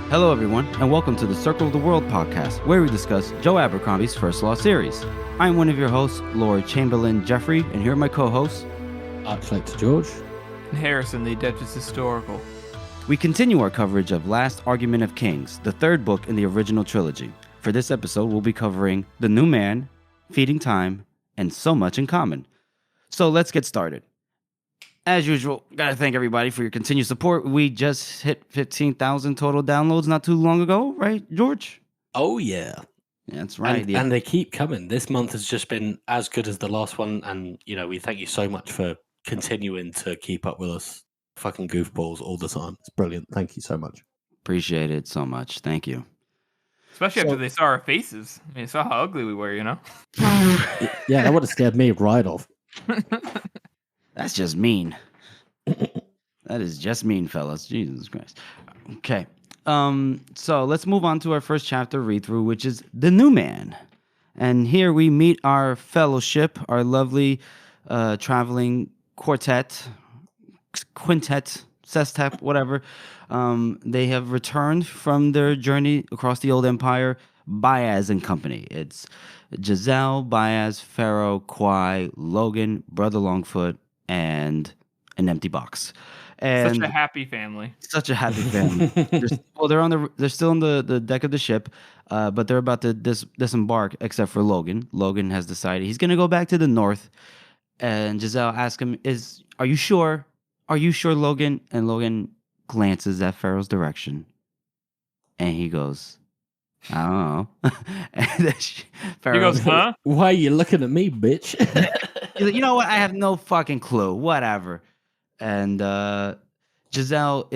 Hello, everyone, and welcome to the Circle of the World podcast, where we discuss Joe Abercrombie's First Law series. I'm one of your hosts, Lord Chamberlain Jeffrey, and here are my co-hosts, Archlector George, and Harrison, the Adeptus Historical. We continue our coverage of Last Argument of Kings, the third book in the original trilogy. For this episode, we'll be covering The New Man, Feeding Time, and So Much in Common. So let's get started. As usual, gotta thank everybody for your continued support. We just hit 15,000 total downloads not too long ago, right, George? Oh, yeah. That's right. And they keep coming. This month has just been as good as the last one. And, we thank you so much for continuing to keep up with us. Fucking goofballs all the time. It's brilliant. Thank you so much. Appreciate it so much. Thank you. Especially after they saw our faces. I mean, they saw how ugly we were, Yeah, that would have scared me right off. That's just mean. That is just mean, fellas. Jesus Christ. Okay. So let's move on to our first chapter read through, which is The New Man. And here we meet our fellowship, our lovely traveling quintet, sestet, whatever. They have returned from their journey across the old empire, Baez and company. It's Giselle, Baez, Pharaoh, Quai, Logan, Brother Longfoot, and an empty box. And such a happy family. Such a happy family. They're still on the deck of the ship, but they're about to disembark, except for Logan. Logan has decided he's going to go back to the north. And Giselle asks him, are you sure? Are you sure, Logan? And Logan glances at Pharaoh's direction. And he goes, I don't know. And then Pharaoh he goes, huh? Why are you looking at me, bitch? He's like, you know what? I have no fucking clue. Whatever. And Giselle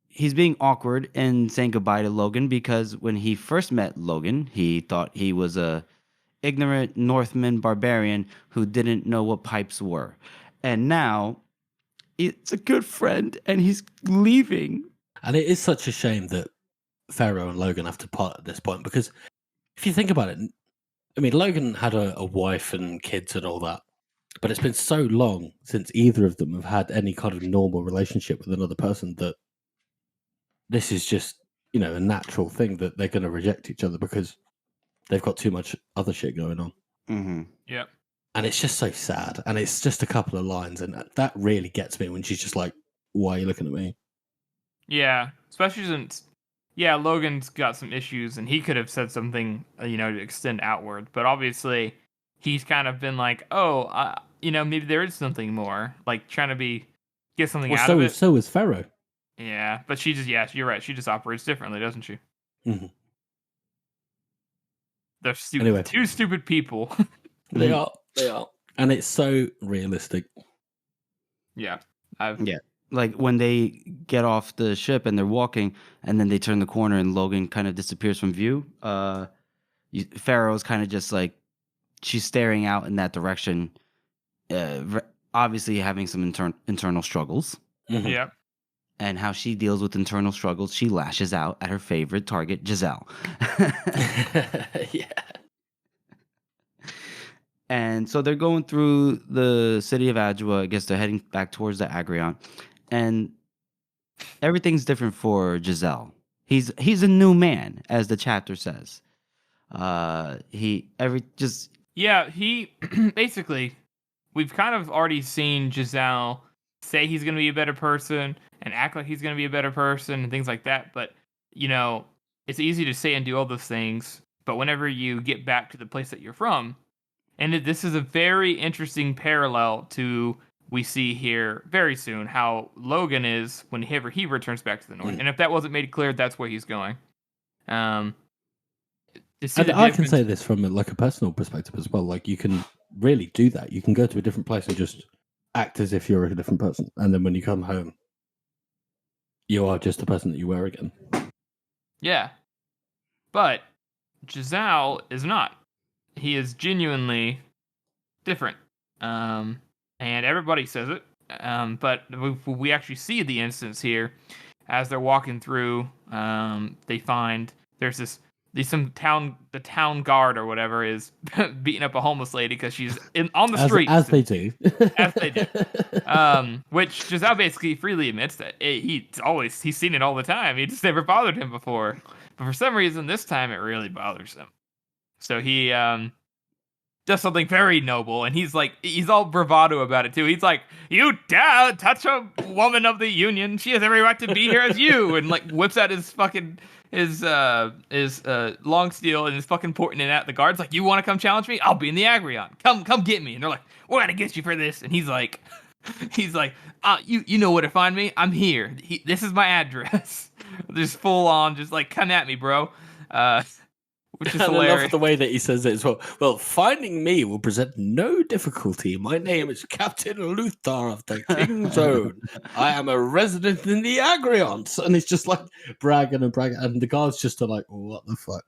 he's being awkward and saying goodbye to Logan because when he first met Logan, he thought he was a ignorant Northman barbarian who didn't know what pipes were. And now it's a good friend and he's leaving. And it is such a shame that Pharaoh and Logan have to part at this point because if you think about it, I mean, Logan had a wife and kids and all that. But it's been so long since either of them have had any kind of normal relationship with another person that this is just, a natural thing that they're going to reject each other because they've got too much other shit going on. Mm-hmm. Yep. And it's just so sad. And it's just a couple of lines. And that really gets me when she's just like, why are you looking at me? Yeah. Especially since, Logan's got some issues and he could have said something, to extend outward. But obviously, he's kind of been like, maybe there is something more, like trying to get something out of it. So is Pharaoh. Yeah, but she just, you're right. She just operates differently, doesn't she? Mm-hmm. They're stupid. Anyway. Two stupid people. They are. And it's so realistic. Yeah. Like when they get off the ship and they're walking and then they turn the corner and Logan kind of disappears from view. Pharaoh's kind of just like, she's staring out in that direction, obviously having some internal struggles. Mm-hmm. Yeah. And how she deals with internal struggles, she lashes out at her favorite target, Giselle. Yeah. And so they're going through the city of Adua. I guess they're heading back towards the Agrion. And everything's different for Giselle. He's a new man, as the chapter says. He basically, we've kind of already seen Giselle say he's going to be a better person and act like he's going to be a better person and things like that. But, it's easy to say and do all those things. But whenever you get back to the place that you're from, and this is a very interesting parallel to we see here very soon, how Logan is whenever he returns back to the North. And if that wasn't made clear, that's where he's going. And I can say this from a personal perspective as well. Like, you can really do that. You can go to a different place and just act as if you're a different person. And then when you come home, you are just the person that you were again. Yeah. But Giselle is not. He is genuinely different. And everybody says it. But we actually see the instance here. As they're walking through, they find there's this the town guard or whatever is beating up a homeless lady because she's on the streets. As they do. As they do. Which Giselle basically freely admits that he's seen it all the time. It just never bothered him before. But for some reason, this time it really bothers him. So he does something very noble, and he's all bravado about it too. He's like, "You dare touch a woman of the Union? She has every right to be here as you!" And like whips out his fucking his long steel and is fucking pointing it at the guards. Like, "You want to come challenge me? I'll be in the Agrion. Come get me!" And they're like, "We're gonna get you for this." And he's like, "You know where to find me. I'm here. This is my address." Just full on, just like, "Come at me, bro." Which is hilarious. I love the way that he says it as well. "Well, finding me will present no difficulty. My name is Captain Luthar of the King's Own. I am a resident in the Agrions." And he's just like bragging and bragging. And the guards just are like, "What the fuck?"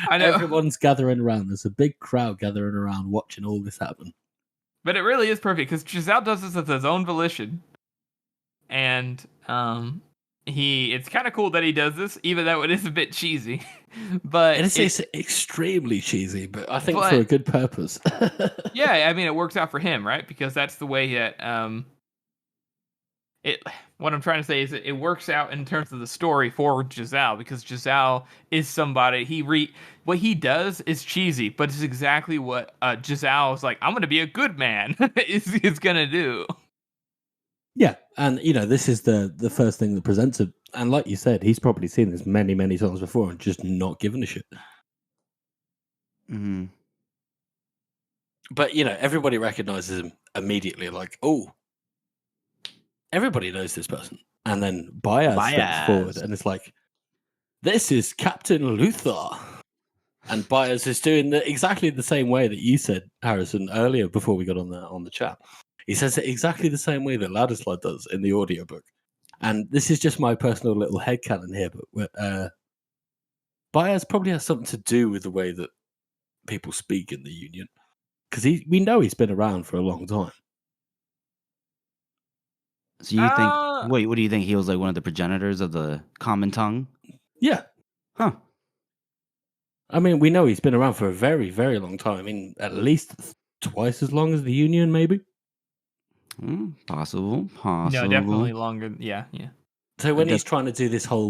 I know. Everyone's gathering around. There's a big crowd gathering around watching all this happen. But it really is perfect because Giselle does this of his own volition. And it's kind of cool that he does this, even though it is a bit cheesy. But it's extremely cheesy, but I think for a good purpose. Yeah, I mean, it works out for him, right? Because that's the way that what I'm trying to say is it works out in terms of the story for Giselle, because Giselle is somebody what he does is cheesy, but it's exactly what Giselle is like, "I'm gonna be a good man," is gonna do. Yeah, and this is the first thing that presents it, and like you said, he's probably seen this many times before and just not given a shit. Mm-hmm. But everybody recognizes him immediately, like, "Oh, everybody knows this person." And then Baez steps forward, and it's like, "This is Captain Luthar." And Baez is doing exactly the same way that you said, Harrison, earlier before we got on the chat. He says it exactly the same way that Ladislaw does in the audiobook. And this is just my personal little headcanon here, but Baez probably has something to do with the way that people speak in the Union. Because we know he's been around for a long time. So you think, wait, what do you think? He was like one of the progenitors of the common tongue? Yeah. Huh. I mean, we know he's been around for a very, very long time. I mean, at least twice as long as the Union, maybe. Possible. No, definitely longer. Yeah. So when he's trying to do this whole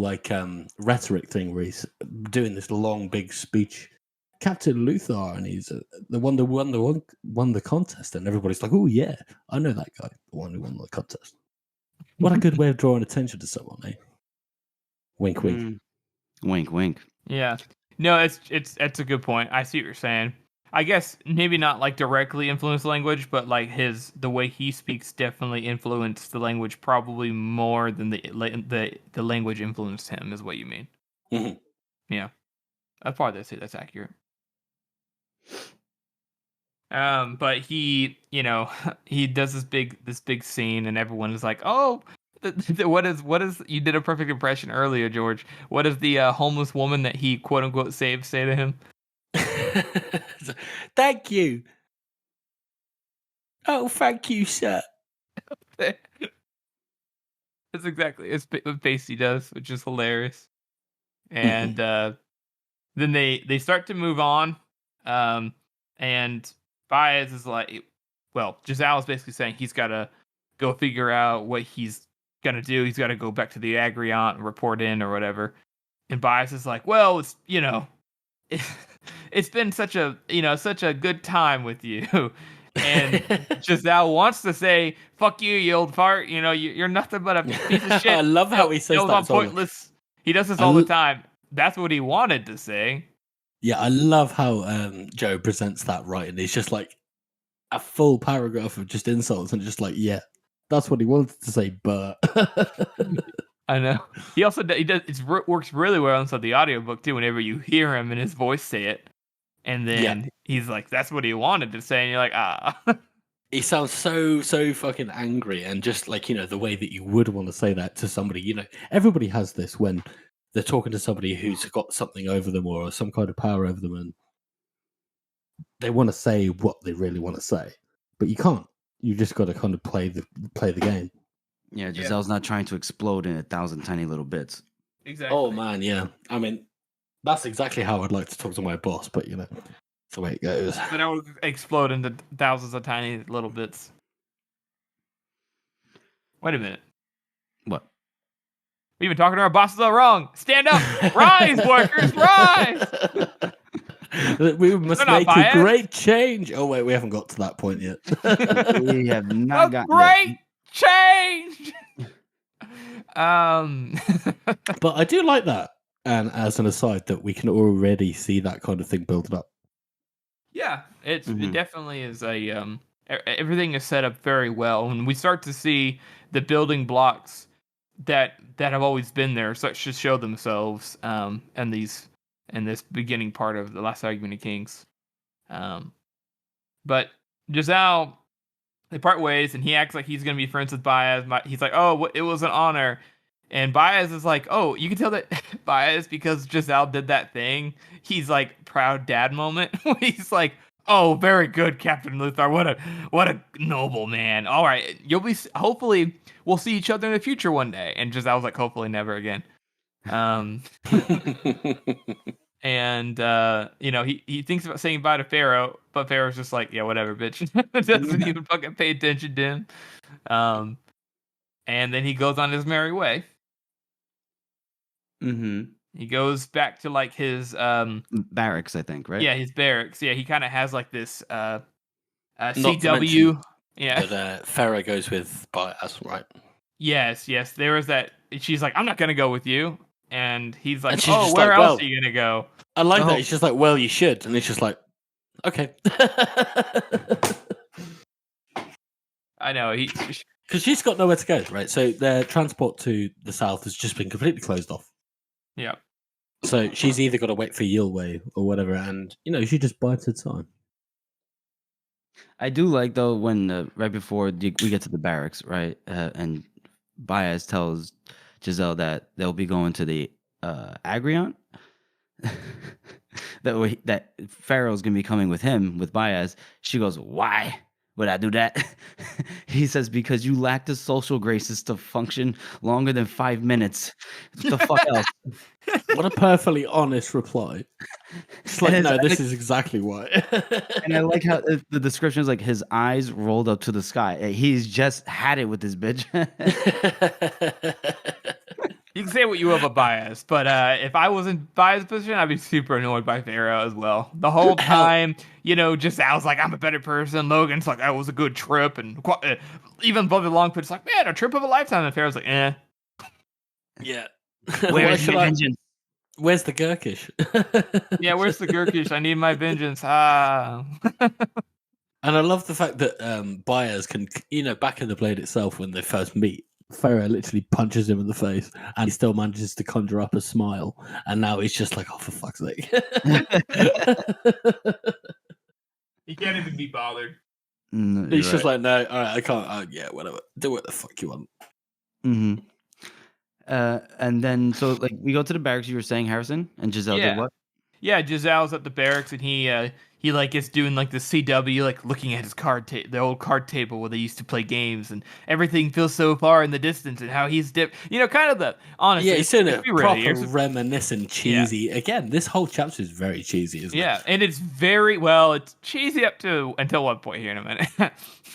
rhetoric thing where he's doing this long, big speech, Captain Luthar, and he's the one that won the contest, and everybody's like, "Oh yeah, I know that guy, the one who won the contest." What a good way of drawing attention to someone, eh? Wink, wink. Wink, wink. Yeah. No, it's a good point. I see what you're saying. I guess maybe not like directly influenced language, but like the way he speaks definitely influenced the language probably more than the language influenced him, is what you mean. Mm-hmm. Yeah, I'd probably say that's accurate. But he does this big scene, and everyone is like, "Oh, what is you did a perfect impression earlier, George. What does the homeless woman that he quote unquote saved say to him?" "Thank you." "Oh, thank you, sir." That's exactly what Pacey does, which is hilarious. And then they start to move on, and Baez is like, well, Giselle is basically saying he's got to go figure out what he's gonna do. He's got to go back to the Agrion and report in or whatever. And Baez is like, "Well, it's it's been such a good time with you." And Giselle wants to say, "Fuck you, you old fart. You're nothing but a piece of shit." I love how he says that. Pointless. He does this all the time. That's what he wanted to say. Yeah, I love how Joe presents that right, and he's just like a full paragraph of just insults, and just like, yeah, that's what he wanted to say, but I know. He also works really well inside the audiobook too. Whenever you hear him and his voice say it, and then he's like, "That's what he wanted to say," and you're like, "Ah." He sounds so fucking angry, and just like the way that you would want to say that to somebody. Everybody has this when they're talking to somebody who's got something over them or some kind of power over them, and they want to say what they really want to say, but you can't. You just got to kind of play the game. Yeah, Giselle's not trying to explode in 1,000 tiny little bits. Exactly. Oh man, yeah. I mean, That's exactly how I'd like to talk to my boss, but it's the way it goes. But I would explode into thousands of tiny little bits. Wait a minute. What? We've been talking to our bosses all wrong. Stand up. Rise, workers, rise. We must They're not make a biased. great change. Oh wait, we haven't got to that point yet. We have not A gotten great change. But I do like that. And as an aside, that we can already see that kind of thing build up. Yeah, it Mhm. definitely is a everything is set up very well, and we start to see the building blocks that have always been there start to show themselves in this beginning part of the last argument of Kings. But Giselle, they part ways, and he acts like he's gonna be friends with Baez. He's like, "Oh, it was an honor," and Baez is like, "Oh, you can tell that Baez because Giselle did that thing." He's like proud dad moment. He's like, "Oh, very good, Captain Luthor. What a noble man. All right, hopefully we'll see each other in the future one day." And Giselle's like, "Hopefully never again." And he thinks about saying bye to Pharaoh, but Pharaoh's just like, yeah, whatever, bitch. Doesn't even fucking pay attention to him. And then he goes on his merry way. Mm-hmm. He goes back to like his Barracks, I think, right? yeah, his barracks. Yeah, he kind of has like this to CW. Yeah. But Pharaoh goes with Baez, right? Yes. There was that. She's like, I'm not gonna go with you, and he's like, And she's oh, just where like, else well, are you gonna go? I like Oh. that. He's just like, well, you should. And it's just like, okay. I know Because she's got nowhere to go, right? So their transport to the south has just been completely closed off. Yeah. So she's either got to wait for Yulway or whatever, and she just bides her time. I do like though when right before we get to the barracks, right, and Baez tells Giselle that they'll be going to the Agrion. that Pharaoh's gonna be coming with him with Baez. She goes, "Why would I do that?" He says, "Because you lack the social graces to function longer than 5 minutes." What the fuck else? What a perfectly honest reply. It's like, And no, it's- this is exactly why. And I like how the description is like his eyes rolled up to the sky. He's just had it with this bitch. You can say what you will about Baez, but if I was in Baez's position, I'd be super annoyed by Pharaoh as well. The whole time, just I was like, I'm a better person. Logan's like, that was a good trip, and even Bobby Longford's like, man, a trip of a lifetime. And Pharaoh's like, eh. Yeah. Where's my vengeance? Where's the Gurkish? Yeah, where's the Gurkish? I need my vengeance. Ah. And I love the fact that Baez can, back in the Blade itself when they first meet, Pharaoh literally punches him in the face and he still manages to conjure up a smile. And now he's just like, oh, for fuck's sake. He can't even be bothered. He's just like, no, all right, I can't. Yeah, whatever. Do what the fuck you want. Mm-hmm. And then, so like we go to the barracks. You were saying, Harrison, and Giselle did what? Yeah, Giselle's at the barracks, and he like is doing like the CW, like looking at his the old card table where they used to play games, and everything feels so far in the distance, and how he's kind of the honestly. Yeah, he's doing it proper here. reminiscent, cheesy. Yeah. Again, this whole chapter is very cheesy, isn't it? Yeah, and it's very it's cheesy up to until one point here in a minute.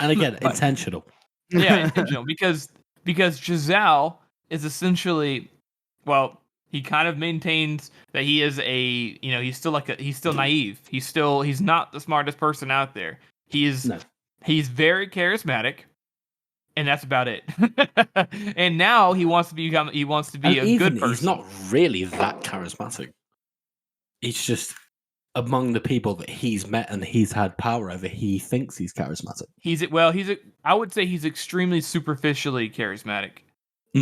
And again, intentional. Yeah, intentional because Giselle is essentially, he kind of maintains that he is he's still naive. He's not the smartest person out there. He's very charismatic, and that's about it. And now he wants to be a good person. He's not really that charismatic. He's just among the people that he's met and he's had power over. He thinks he's charismatic. I would say he's extremely superficially charismatic.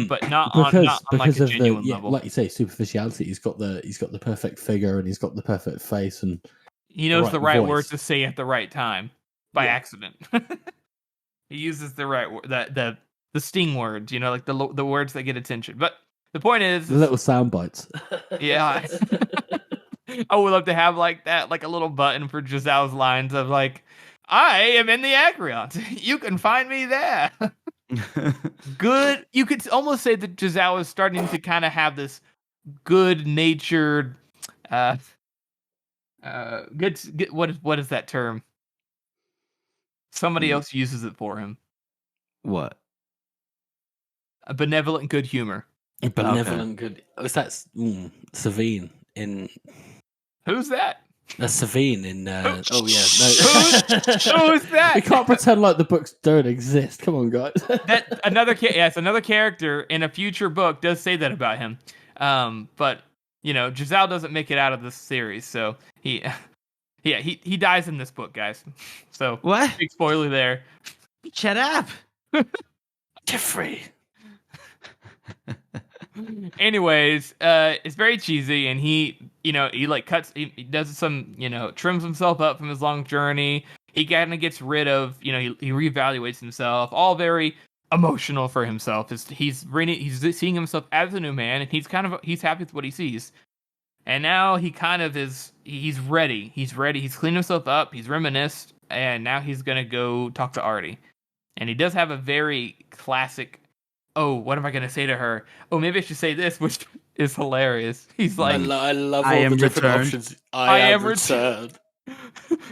But not because on like a genuine level. level. Like you say, superficiality. He's got the perfect figure and he's got the perfect face and he knows the right words to say at the right time by accident. He uses the right the sting words, like the words that get attention. But the point is the little sound bites. Yeah. I would love to have like that, like a little button for Giselle's lines of like, I am in the Acreon. You can find me there. Good. You could almost say that Giselle is starting to kind of have this good-natured uh, good. What is that term? Somebody Mm, else uses it for him. What? A benevolent good humor. Okay. Benevolent good. Is that Savine in? Who's that? That's Savine in. Who- Oh yeah, no. Who's that? We can't pretend like the books don't exist. Come on, guys. That another character in a future book does say that about him. But Giselle doesn't make it out of this series, so he dies in this book, guys. So What? big spoiler there. Shut up. Jeffrey. Anyways, it's very cheesy, and he like he does some, trims himself up from his long journey. He kind of gets rid of, he reevaluates himself, all very emotional for himself. He's seeing himself as a new man, and he's happy with what he sees. And now he kind of he's ready. He's ready. He's cleaned himself up. He's reminisced, and now he's going to go talk to Artie. And he does have a very classic, oh, what am I going to say to her? Oh, maybe I should say this, which is hilarious. He's like, I love all I the am different returned. options. I am returned.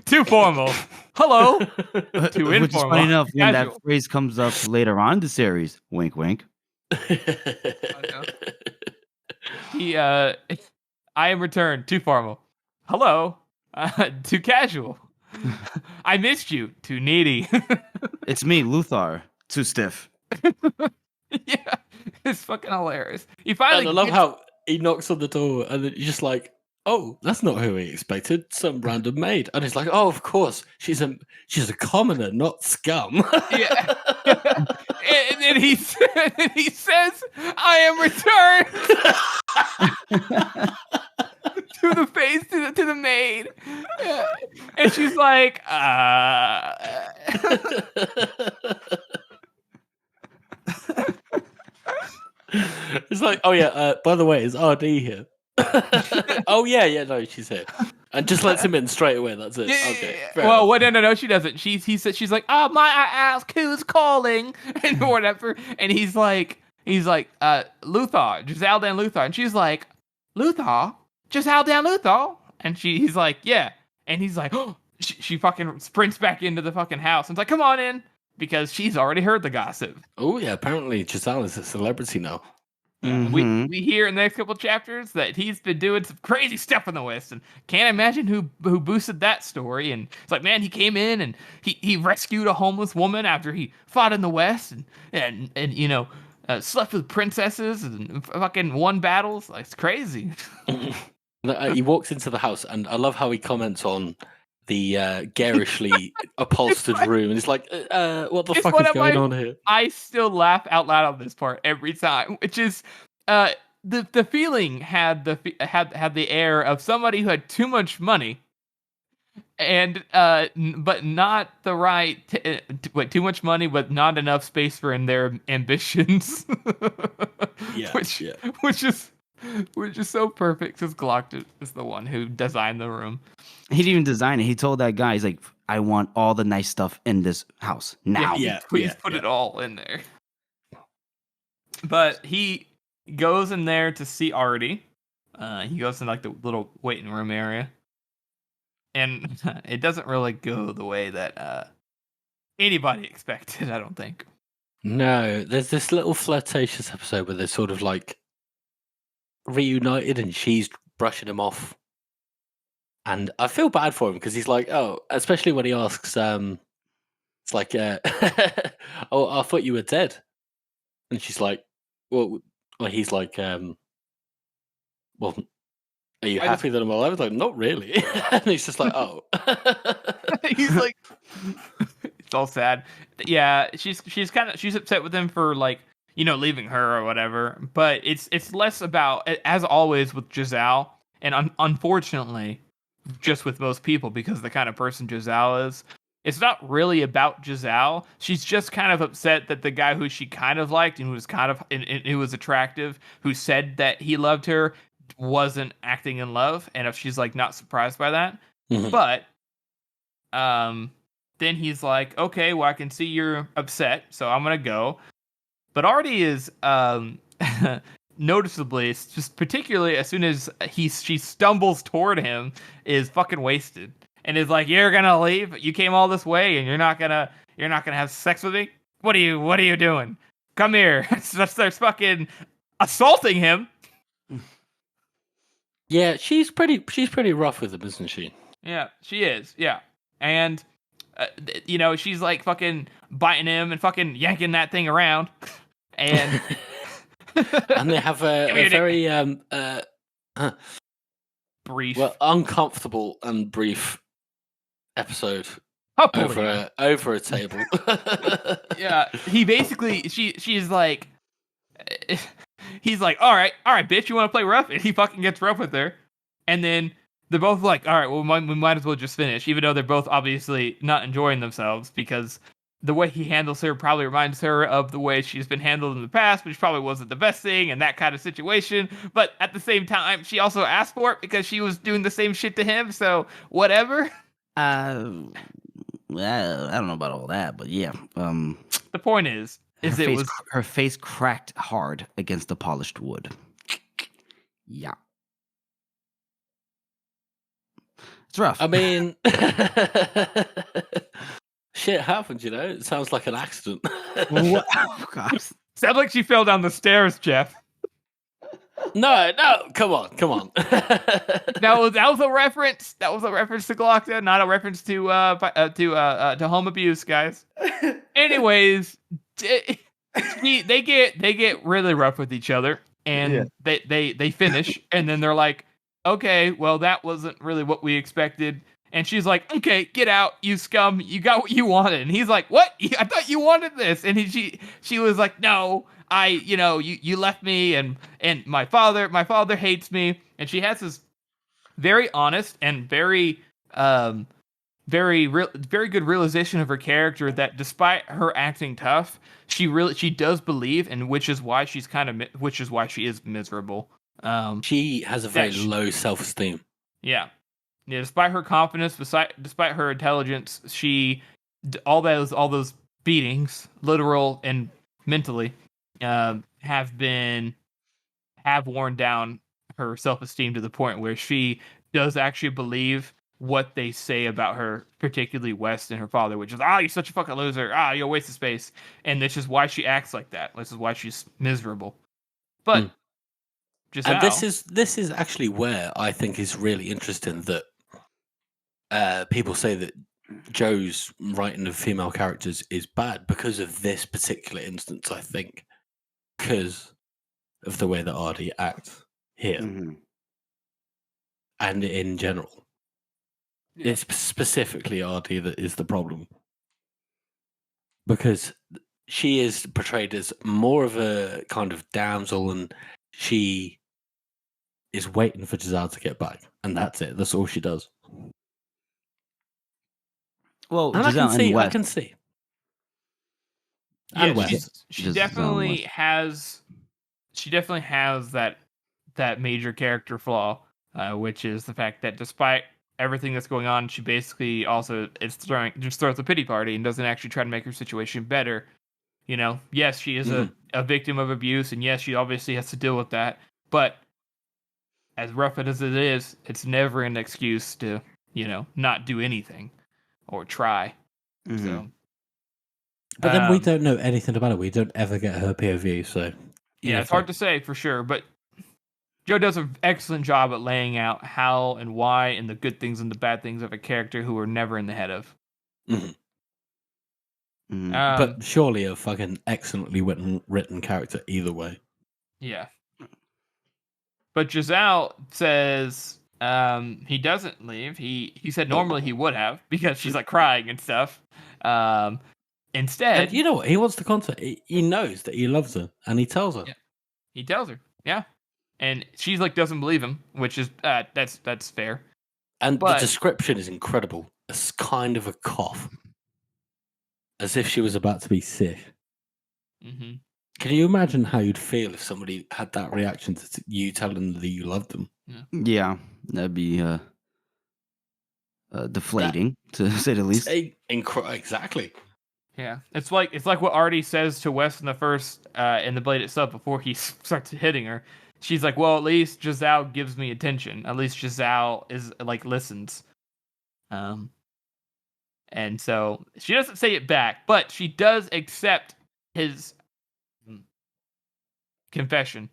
too formal. Hello. Too Which is informal. funny enough when that Casual. phrase comes up later on in the series. Wink, wink. He, I am returned. Too formal. Hello. Too casual. I missed you. Too needy. It's me, Luthar. Too stiff. Yeah, it's fucking hilarious. He And finally I love gets- how he knocks on the door and then you're just like, oh, that's not who he expected. Some random maid. And he's like, oh, of course. She's a commoner, not scum. Yeah. and then he says, I am returned to the face, to the maid. Yeah. And she's like, It's like, oh yeah, by the way, is RD here? Oh yeah, no, she's here. And just lets him in straight away, that's it. Okay. fair Well, enough. no, she doesn't. She's like, oh, might I ask who's calling and whatever. And he's like, Luthor, Giselle Dan Luthor, and she's like, Luthor, Giselle Dan Luthor, and he's like, yeah, and he's like, oh, she fucking sprints back into the fucking house and it's like, come on in, because she's already heard the gossip. Oh yeah, apparently Giselle is a celebrity now. Mhm. We hear in the next couple chapters that he's been doing some crazy stuff in the West, and can't imagine who boosted that story. And it's like, man, he came in and he rescued a homeless woman after he fought in the West, and slept with princesses and fucking won battles. Like, it's crazy. He walks into the house, and I love how he comments on the garishly upholstered room, and he's like, "What the It's fuck one is of going my- on here?" I still laugh out loud on this part every time, which is the feeling had the air of somebody who had too much money, and but not the right too much money, but not enough space for in their ambitions. Yeah, which yeah. which is so perfect, because Glock is the one who designed the room. He didn't even design it. He told that guy, he's like, I want all the nice stuff in this house now. Yeah. Please put it all in there. But he goes in there to see Artie. He goes in like the little waiting room area, and it doesn't really go the way that anybody expected, I don't think. No, there's this little flirtatious episode where they're sort of like reunited, and she's brushing him off. And I feel bad for him because he's like, oh, especially when he asks, it's like, oh, I thought you were dead. And she's like, well, he's like, well, are you happy that I'm alive? It's like, not really. And he's just like, oh. He's like, it's all sad. Yeah, she's upset with him for, like, leaving her or whatever. But it's less about, as always with Giselle, and unfortunately, just with most people, because the kind of person Giselle is, it's not really about Giselle. She's just kind of upset that the guy who she kind of liked and who was kind of and who was attractive, who said that he loved her, wasn't acting in love, and if she's like not surprised by that. Mhm. But then he's like, okay, well, I can see you're upset, so I'm gonna go. But Artie is noticeably, it's just particularly as soon as she stumbles toward him, is fucking wasted and is like, "You're gonna leave? You came all this way and you're not gonna have sex with me? What are you doing? Come here!" Starts fucking assaulting him. Yeah, she's pretty rough with him, isn't she? Yeah, she is. Yeah, and she's like fucking biting him and fucking yanking that thing around, and and they have a very brief, uncomfortable and brief episode over a table. Yeah, he basically she's like, he's like, all right, bitch, you want to play rough? And he fucking gets rough with her, and then they're both like, all right, well, we might as well just finish, even though they're both obviously not enjoying themselves because the way he handles her probably reminds her of the way she's been handled in the past, which probably wasn't the best thing in that kind of situation. But at the same time, she also asked for it because she was doing the same shit to him. So whatever. Well, I don't know about all that, but yeah. The point is her face cracked hard against the polished wood. Yeah. It's rough. I mean, shit happens, It sounds like an accident. What? Oh, God. Sounds like she fell down the stairs, Jeff. No, come on. that was a reference. That was a reference to Glockta, not a reference to home abuse, guys. Anyways, they get really rough with each other, and they finish, and then they're like, okay, well, that wasn't really what we expected. And she's like, okay, get out, you scum. You got what you wanted. And he's like, what? I thought you wanted this. And she was like, no, you left me, and my father hates me. And she has this very honest and very good realization of her character that despite her acting tough, she does believe, and which is why she is miserable. She has a very low self-esteem. Yeah, despite her confidence, despite her intelligence, all those beatings, literal and mentally, have worn down her self-esteem to the point where she does actually believe what they say about her, particularly West and her father, which is, you're such a fucking loser, you're a waste of space. And this is why she acts like that. This is why she's miserable. But and this is actually where I think is really interesting that people say that Joe's writing of female characters is bad because of this particular instance, I think. Because of the way that Artie acts here. Mm-hmm. And in general. Yeah. It's specifically Artie that is the problem. Because she is portrayed as more of a kind of damsel, and she is waiting for Giselle to get back. And that's it. That's all she does. Well, and Giselle I can see. Yeah, she definitely has. She definitely has that major character flaw, which is the fact that despite everything that's going on, she basically also just throws a pity party and doesn't actually try to make her situation better. Yes, she is a victim of abuse, and yes, she obviously has to deal with that. But as rough as it is, it's never an excuse to not do anything or try. Mm-hmm. So. But then we don't know anything about it. We don't ever get her POV, so... Yeah, it's hard to say for sure, but Joe does an excellent job at laying out how and why and the good things and the bad things of a character who we're never in the head of. Mm-hmm. But surely a fucking excellently written character either way. Yeah. But Giselle says he doesn't leave. He said normally he would have because she's like crying and stuff. Instead, and you know what? He wants the contact. He knows that he loves her, and he tells her. Yeah. He tells her, yeah, and she's like doesn't believe him, which is that's fair. And the description is incredible. It's kind of a cough, as if she was about to be sick. Mm-hmm. Can you imagine how you'd feel if somebody had that reaction to you telling them that you loved them? Yeah, that'd be deflating, to say the least. Exactly. Yeah, it's like what Artie says to Wes in the first in the Blade itself before he starts hitting her. She's like, "Well, at least Giselle gives me attention. At least Giselle is like listens." Um, and so she doesn't say it back, but she does accept his confession.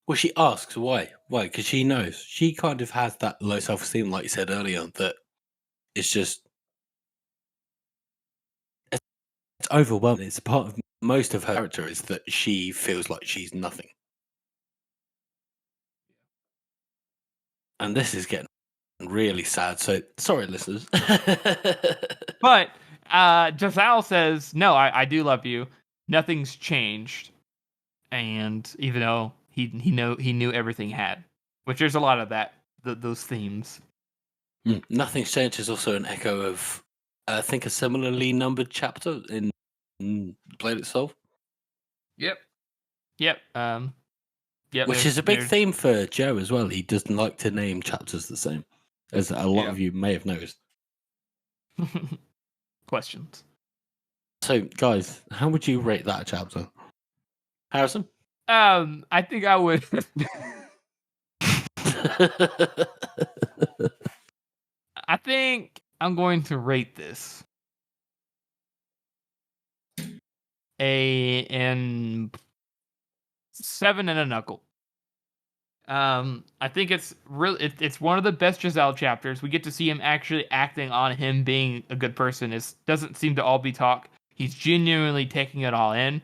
Well, she asks why. Why? Because she knows. She kind of has that low self-esteem, like you said earlier, that it's just it's overwhelming. It's a part of most of her character is that she feels like she's nothing. And this is getting really sad. So sorry, listeners. But Giselle says, "No, I do love you. Nothing's changed." And even though he knew everything had, which there's a lot of that those themes. Nothing's changed is also an echo of, I think, a similarly numbered chapter in Blade itself. Yep. Which is a big theme for Joe as well. He doesn't like to name chapters the same, as a lot of you may have noticed. Questions. So, guys, how would you rate that chapter? Harrison? I think I would. I think I'm going to rate this an 7 and a knuckle. I think it's really it's one of the best Giselle chapters. We get to see him actually acting on him being a good person. It doesn't seem to all be talk. He's genuinely taking it all in.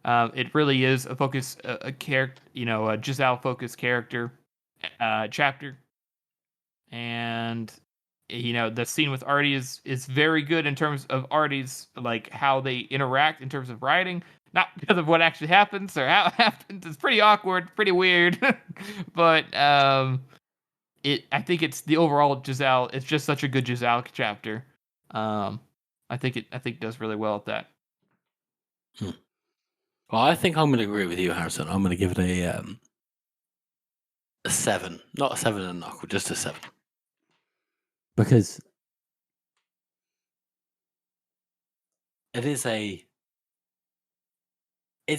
It really is a focus, a character, a Giselle focused character chapter. And the scene with Artie is very good in terms of Artie's like how they interact in terms of writing. Not because of what actually happens or how it happens. It's pretty awkward, pretty weird. But I think it's the overall Giselle. It's just such a good Giselle chapter. I think it does really well at that. Well, I think I'm going to agree with you, Harrison. I'm going to give it a 7, not a 7 and a knuckle, just a 7. Because it's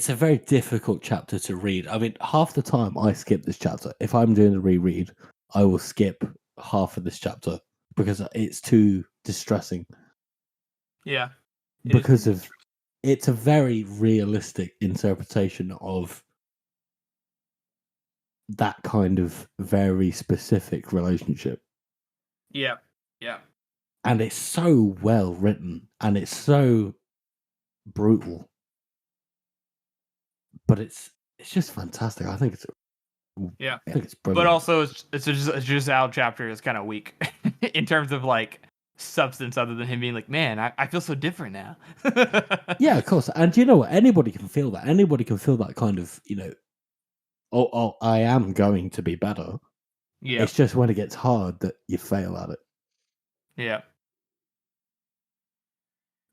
a very difficult chapter to read. I mean, half the time I skip this chapter. If I'm doing a reread, I will skip half of this chapter because it's too distressing. Yeah. Because it's a very realistic interpretation of that kind of very specific relationship. Yeah. And it's so well written and it's so brutal. But it's just fantastic. I think it's Yeah. I think it's brilliant. But also it's a Giselle chapter is kind of weak in terms of like substance other than him being like, man, I feel so different now. Yeah, of course. And you know what? Anybody can feel that. Anybody can feel that kind of, oh, I am going to be better. Yeah. It's just when it gets hard that you fail at it. Yeah.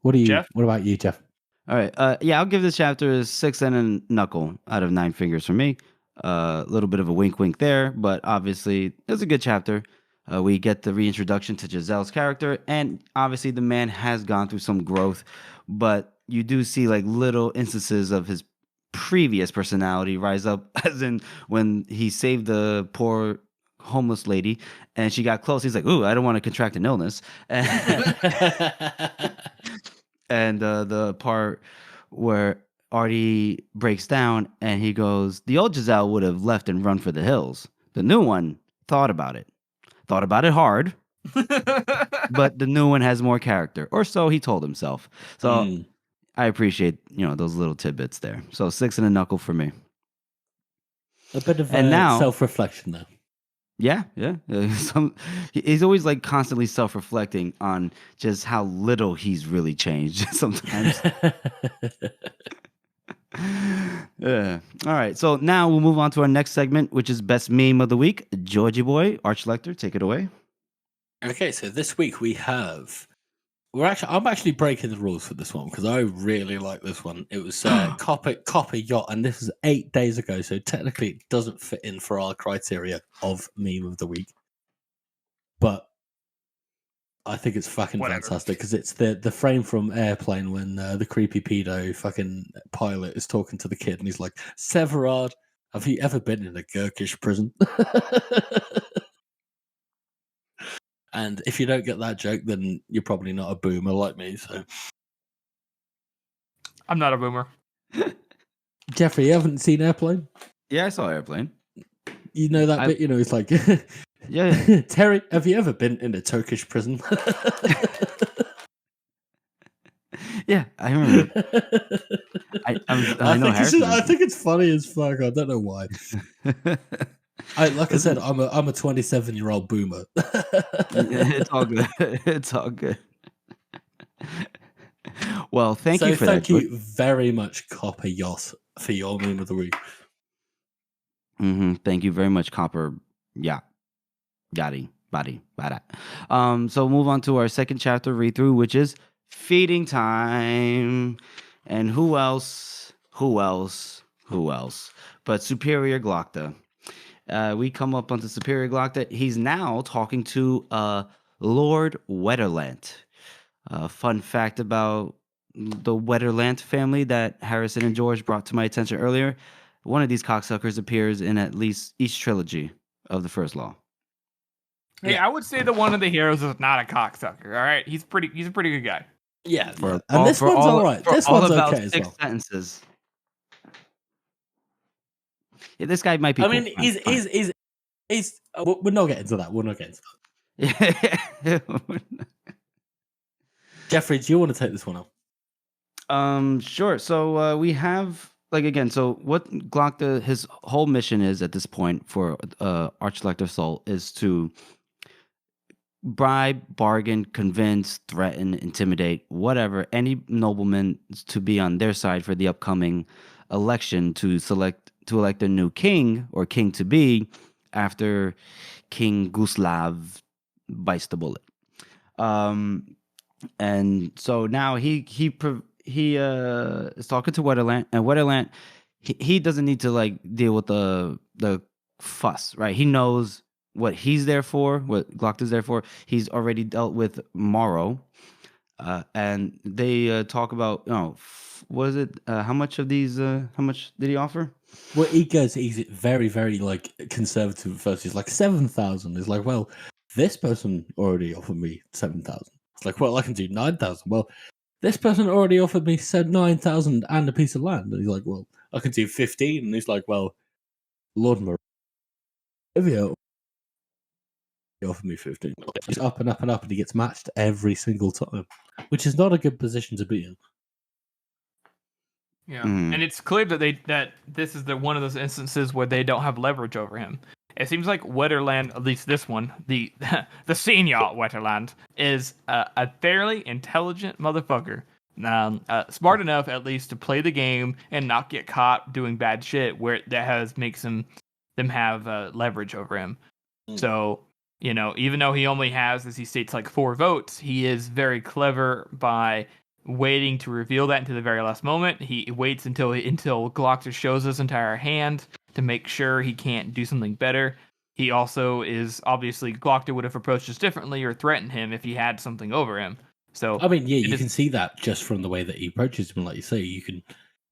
What Jeff? What about you, Jeff? All right. Yeah, I'll give this chapter a 6 and a knuckle out of 9 fingers for me. A little bit of a wink there, but obviously it's a good chapter. We get the reintroduction to Giselle's character, and obviously the man has gone through some growth, but you do see like little instances of his previous personality rise up, as in when he saved the poor homeless lady and she got close. He's like, "Ooh, I don't want to contract an illness." And the part where Artie breaks down and he goes, "The old Giselle would have left and run for the hills. The new one thought about it hard, but the new one has more character," or so he told himself. So I appreciate those little tidbits there. So 6 and a knuckle for me. A bit of now self-reflection there. Yeah. He's always like constantly self-reflecting on just how little he's really changed sometimes. Yeah. All right. So now we'll move on to our next segment, which is Best Meme of the Week. Georgie Boy, Arch Lecter, take it away. Okay, so this week we have. I'm actually breaking the rules for this one because I really like this one. It was Copper Yacht, and this was 8 days ago, so technically it doesn't fit in for our criteria of meme of the week. But I think it's fucking Whatever. fantastic because it's the frame from Airplane when the creepy pedo fucking pilot is talking to the kid and he's like, Severard, have you ever been in a Gurkish prison? And if you don't get that joke, then you're probably not a boomer like me. So, I'm not a boomer. Jeffrey, you haven't seen Airplane? Yeah, I saw Airplane. You know that I- bit? You know, it's like, Yeah. Terry, have you ever been in a Turkish prison? Yeah, I remember. I know Harrison. I think it's funny as fuck. I don't know why. Like I said, I'm a 27-year-old boomer. It's all good. It's all good. Well, thank you for thank that. you very much, Copper Yacht, for your meme of the week. Thank you very much, Copper. Yeah. Gotti. Body. Bada. So move on to our second chapter read through, which is feeding time. And who else but Superior Glocta. We come up onto Superior Glocta. He's now talking to Lord Wetterlant. Fun fact about the Wetterlant family that Harrison and George brought to my attention earlier. One of these cocksuckers appears in at least each trilogy of the First Law. Hey, I would say that one of the heroes is not a cocksucker. All right, he's a pretty good guy. Yeah, For and this one's all right. This one's about okay as 6 well. sentences. Yeah, this guy might be. I cool. mean, Fine. he's. We're not getting to that. We're not getting to that. Jeffrey, do you want to take this one up? Sure. So we have again. So what Glocta, his whole mission is at this point for Archlector Soul is to bribe, bargain, convince, threaten, intimidate, whatever, any nobleman to be on their side for the upcoming election to elect a new king or king to be after King Guslav bites the bullet. And so now he is talking to Wetterland, and Wetterland he doesn't need to deal with the fuss, right? He knows what he's there for, what Glocta's there for. He's already dealt with Morrow, and they talk about, what is it? How much of these? How much did he offer? Well, he's very, very conservative at first. He's like 7,000. He's like, well, this person already offered me 7,000. It's like, well, I can do 9,000. Well, this person already offered me 9,000 and a piece of land. And he's like, well, I can do 15. And he's like, well, Lord Moravia offered me 15. He's up and up and up, and he gets matched every single time, which is not a good position to be in. Yeah, and it's clear that this is one of those instances where they don't have leverage over him. It seems like Wetterland, at least this one, the senior Wetterland, is a fairly intelligent motherfucker. Smart enough at least to play the game and not get caught doing bad shit where makes them have leverage over him. So, even though he only has, as he states, 4 votes, he is very clever by waiting to reveal that into the very last moment. He waits until Glocta shows his entire hand to make sure he can't do something better. He also is, obviously, Glocta would have approached us differently or threatened him if he had something over him. So, I mean, yeah, you can see that just from the way that he approaches him. Like you say, you can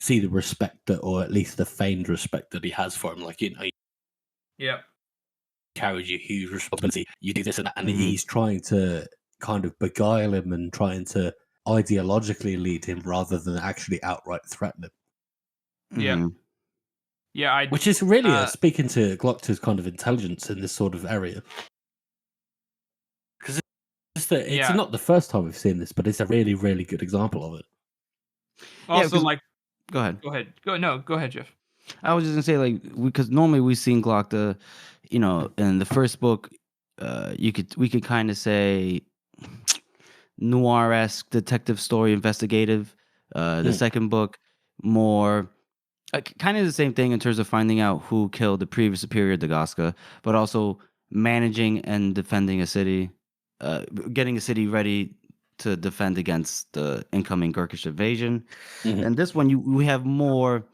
see the respect or at least the feigned respect that he has for him. yeah, carries you huge responsibility. You do this and that, and he's trying to kind of beguile him and trying to ideologically lead him rather than actually outright threaten him. Yeah. Yeah, which is really speaking to Glocta's kind of intelligence in this sort of area. Because it's not the first time we've seen this, but it's a really, really good example of it. Also, go ahead. Go ahead, Jeff. I was just gonna say, because normally we've seen Glocta, in the first book, we could kind of say noir-esque detective story, investigative. The second book, more kind of the same thing in terms of finding out who killed the previous superior Dagaska, but also managing and defending a city, getting a city ready to defend against the incoming Gurkish invasion. And this one, we have more,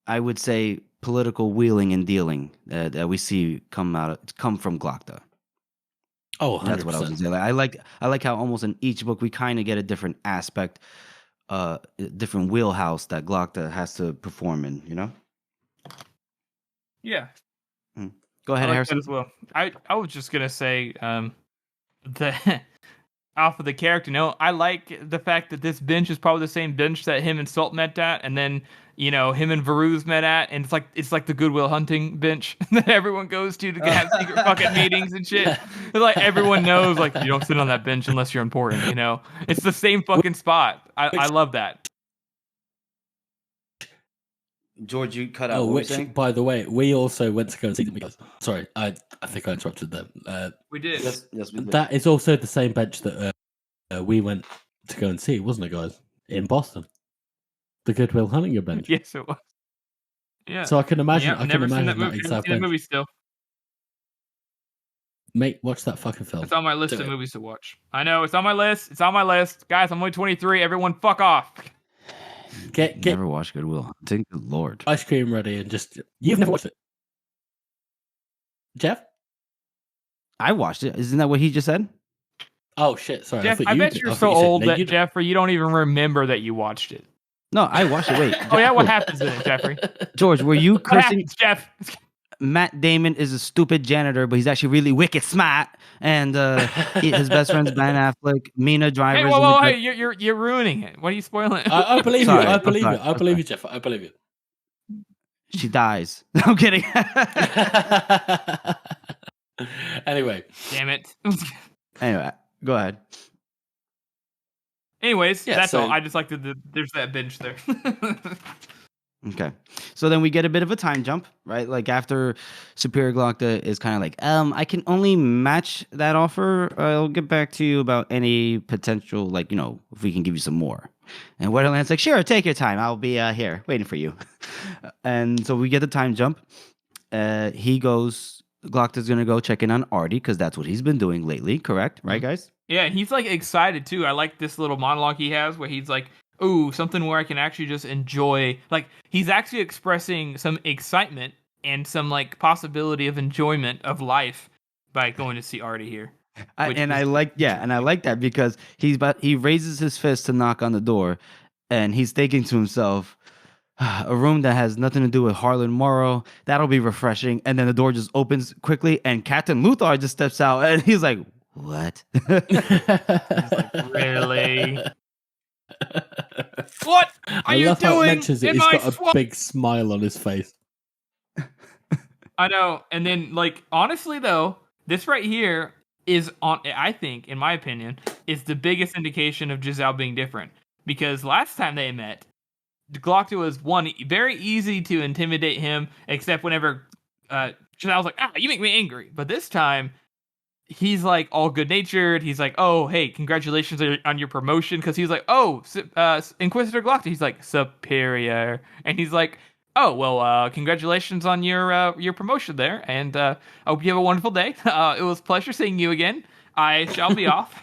I would say, political wheeling and dealing that we see come from Glocta. Oh, That's what I was 100%. gonna say. I like how almost in each book we kind of get a different aspect, different wheelhouse that Glocta has to perform in. You know. Yeah, Mm. Go I ahead, like that Harrison. as well. I was just gonna say the off of the character note, I like the fact that this bench is probably the same bench that him and Salt met at, and then him and Varuz met at, and it's like the Goodwill Hunting bench that everyone goes to have secret fucking meetings and shit. It's like everyone knows, like you don't sit on that bench unless you're important. It's the same fucking spot. I love that. George, you cut out. Oh, What were you which, saying? by the way, we also went to go and see them because. Sorry, I think I interrupted them. We did. Yes, we did. That is also the same bench that we went to go and see, wasn't it, guys? In Boston, the Goodwill Hunting bench. Yes, it was. Yeah. So I can imagine. Yeah, I can never seen that imagine that movie. Never exact seen that bench. movie still. Mate, watch that fucking film. It's on my list Do of it. movies to watch. I know it's on my list. It's on my list, guys. I'm only 23. Everyone, fuck off. Get Never watched Goodwill Hunting. Good lord. ice cream ready and just. You've never watched it, Jeff? I watched it. Isn't that what he just said? Oh shit! Sorry, Jeff, thought I you bet did. you're I so thought you said- old no, that you did. Jeffrey, you don't even remember that you watched it. No, I watched it. Wait. Oh yeah, what happens in it, Jeffrey? George, were you What cursing? happens, Jeff? Matt Damon is a stupid janitor, but he's actually really wicked smart. And his best friend's Ben Affleck. Mina Hey, Driver's whoa, in the whoa, good- hey, you're ruining it. Why are you spoiling it? I believe Sorry, you. I I'm believe sorry, you. I I'm believe sorry. you, Jeff. I believe you. She dies. I'm kidding. Anyway, Damn it. Anyway, go ahead. Anyways, Yeah, that's so- all. I just like that there's that bench there. Okay. So then we get a bit of a time jump, right? Like after Superior Glocta is kind of like, I can only match that offer. I'll get back to you about any potential, like, if we can give you some more. And Wonderland's like, sure, take your time. I'll be here waiting for you. And so we get the time jump. Glocta's going to go check in on Artie because that's what he's been doing lately, correct? Right, guys? Yeah, and he's like excited too. I like this little monologue he has where he's like, ooh, something where I can actually just enjoy. Like, he's actually expressing some excitement and some like possibility of enjoyment of life by going to see Artie here. I like that because he raises his fist to knock on the door, and he's thinking to himself, a room that has nothing to do with Harlan Morrow, that'll be refreshing. And then the door just opens quickly, and Captain Luthor just steps out, and he's like, "What?" Really? What are I you love how it doing mentions it. in He's my got a swamp? big smile on his face. I know. And then, like, honestly, though, this right here is I think, in my opinion, is the biggest indication of Giselle being different. Because last time they met, Glocta was very easy to intimidate him, except whenever Giselle was like, you make me angry. But this time, he's like all good natured. He's like, oh, hey, congratulations on your promotion. Because he's like, oh, Inquisitor Glocta. He's like, superior. And he's like, oh, well, congratulations on your promotion there. And I hope you have a wonderful day. It was a pleasure seeing you again. I shall be off.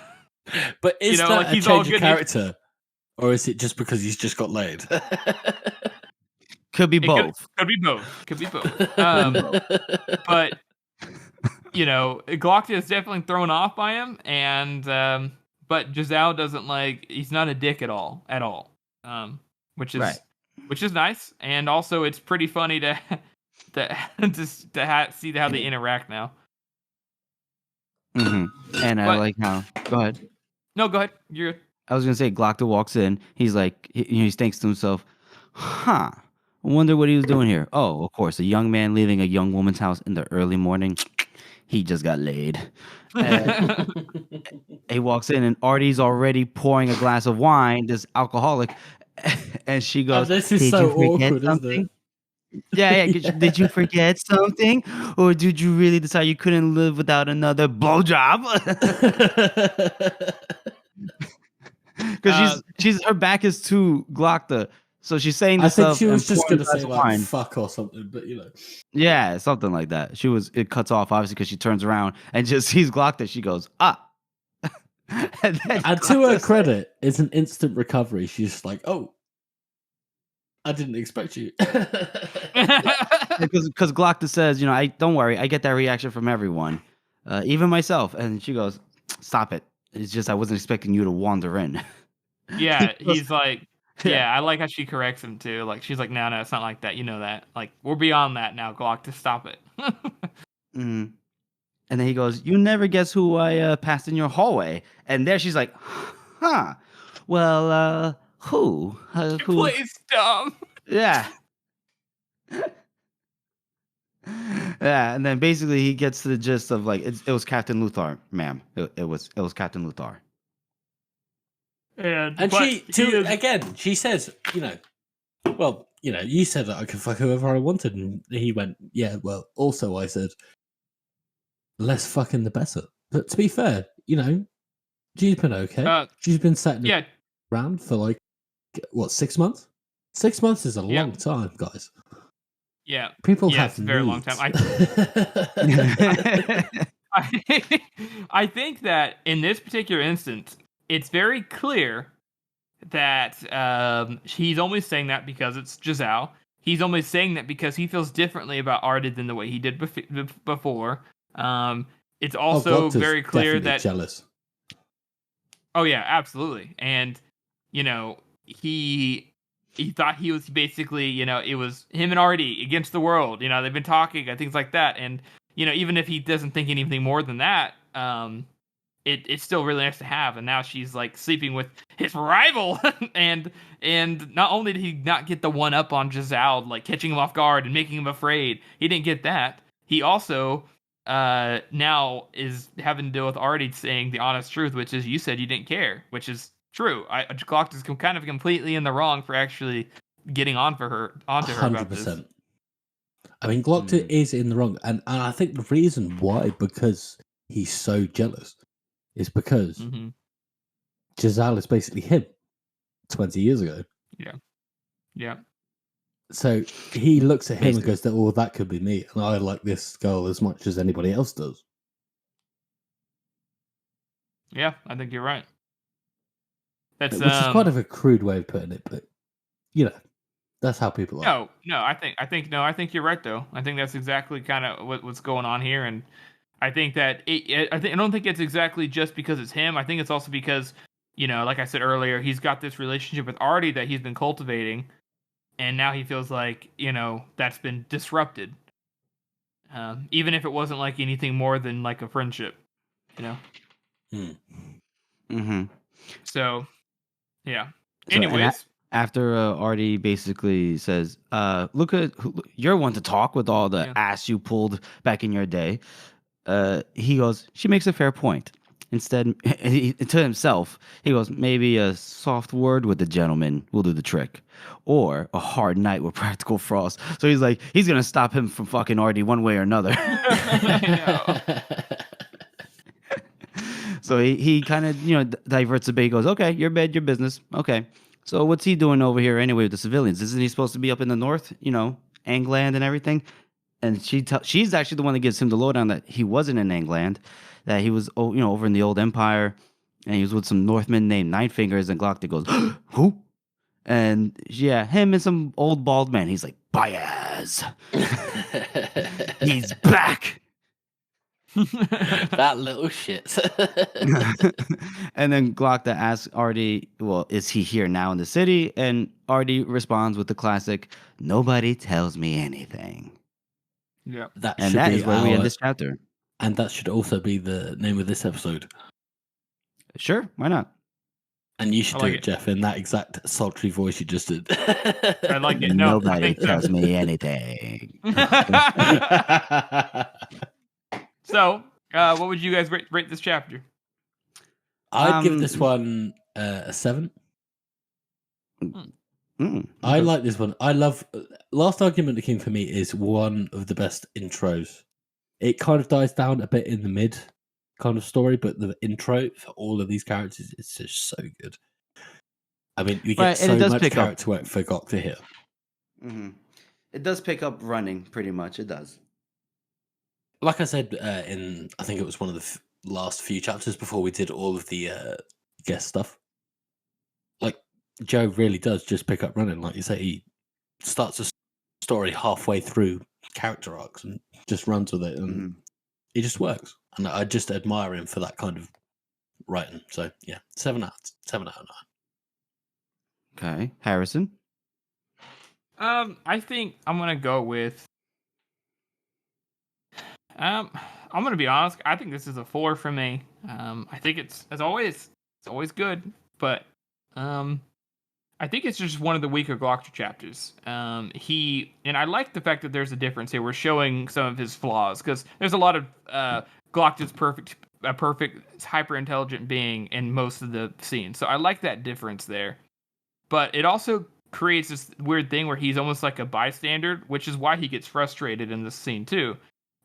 But is that like, a he's all change of good character? Or is it just because he's just got laid? Could be both. Could be both. Could be both. But Glocta is definitely thrown off by him, and but Giselle doesn't he's not a dick at all, which is Right. which is nice, and also it's pretty funny to see how they interact now. Mm-hmm. And I like how. Go ahead. No, go ahead. You're good. I was gonna say Glocta walks in. He's like, he thinks to himself, "Huh. I wonder what he was doing here." Oh, of course, a young man leaving a young woman's house in the early morning. He just got laid. And he walks in, and Artie's already pouring a glass of wine. This alcoholic, and she goes, this is "Did so you forget awkward, isn't something?" Yeah. Did you forget something, or did you really decide you couldn't live without another blowjob? Because her back is to Glocta, so she's saying I this think stuff. she was and just pouring going to a glass say of like wine. fuck or something, but Yeah, something like that. It cuts off obviously because she turns around and just sees Glocta. She goes, ah. and to her credit, it's an instant recovery. She's just like, oh, I didn't expect you. Because Glocta says, don't worry, I get that reaction from everyone. Even myself. And she goes, "Stop it. It's just I wasn't expecting you to wander in." Yeah, He goes, he's like, yeah. yeah, I like how she corrects him too. Like she's like, no, it's not like that. You know that. Like we're beyond that now, Glock. To stop it. Mhm. And then he goes, "You never guess who I passed in your hallway." And there she's like, "Huh? Well, who? She Who? plays dumb. Yeah." Yeah, and then basically he gets to the gist of like it was Captain Luthor, ma'am. It was Captain Luthor. And And but she, he is she says, well, you said that I could fuck whoever I wanted, and he went, yeah. Well, also I said, less fucking the better. But to be fair, she's been okay. She's been sat yeah, around for like what 6 months? 6 months is a yeah, long time, guys. yeah, People yeah. have It's a very long time. needs. I think that in this particular instance, it's very clear that he's only saying that because it's Giselle. He's only saying that because he feels differently about Artie than the way he did before. It's also Glocta's very clear definitely that jealous. oh yeah, absolutely, and he thought he was basically it was him and Artie against the world. They've been talking and things like that, and even if he doesn't think anything more than that, it's still really nice to have. And now she's like sleeping with his rival, and not only did he not get the one up on Giselle, like catching him off guard and making him afraid, he didn't get that. He also now is having to deal with Artie saying the honest truth, which is you said you didn't care, which is true. Glock is kind of completely in the wrong for actually getting onto her about this. 100%. I mean, Glocta is in the wrong, and I think the reason why, because he's so jealous, is because Giselle is basically him 20 years ago. Yeah. So he looks at him and goes, "Oh, that could be me, and I like this girl as much as anybody else does." Yeah, I think you're right. That's Which is kind of a crude way of putting it, but that's how people are. No, I think you're right though. I think that's exactly kind of what's going on here, and I think that I don't think it's exactly just because it's him. I think it's also because like I said earlier, he's got this relationship with Artie that he's been cultivating, and now he feels like that's been disrupted. Even if it wasn't like anything more than like a friendship, So, yeah. Anyways, after Artie basically says, "Look at you're one to talk with all the ass you pulled back in your day," he goes, "She makes a fair point." Instead, to himself, he goes, "Maybe a soft word with the gentleman will do the trick, or a hard night with practical frost." So he's like, he's gonna stop him from fucking Artie one way or another. So he kind of diverts a bit. He goes, "Okay, your bed, your business. Okay, so what's he doing over here anyway with the civilians? Isn't he supposed to be up in the north? England and everything?" And she's actually the one that gives him the lowdown that he wasn't in England, that he was over in the old empire, and he was with some Northmen named Nine Fingers. And Glock goes, "Who?" And yeah, him and some old bald man. He's like, "Baez, he's back." That little shit. And then Glock asks Artie, "Well, is he here now in the city?" And Artie responds with the classic, "Nobody tells me anything." Yeah. That is where we end this chapter. And that should also be the name of this episode. Sure, why not? And you should do it, Jeff, in that exact sultry voice you just did. I like it. No, Nobody tells me anything. So, what would you guys rate this chapter? I'd give this one a 7. Okay. I like this one. I love Last Argument of the King for me is one of the best intros. It kind of dies down a bit in the mid kind of story, but the intro for all of these characters is just so good. I mean, we get so much character work for Glocta here. It does pick up running pretty much. It does. Like I said, I think it was one of the last few chapters before we did all of the guest stuff. Like, Joe really does just pick up running. Like you say, he starts a story halfway through character arcs and just runs with it, and it just works. and I just admire him for that kind of writing. So yeah, 7 out of 9. Okay, Harrison. I think I'm gonna go with. I'm gonna be honest. I think this is a 4 for me. I think it's always good, but I think it's just one of the weaker Glockter chapters. I like the fact that there's a difference here. We're showing some of his flaws because there's a lot of Glockter's perfect, hyper intelligent being in most of the scenes. So I like that difference there. But it also creates this weird thing where he's almost like a bystander, which is why he gets frustrated in this scene too.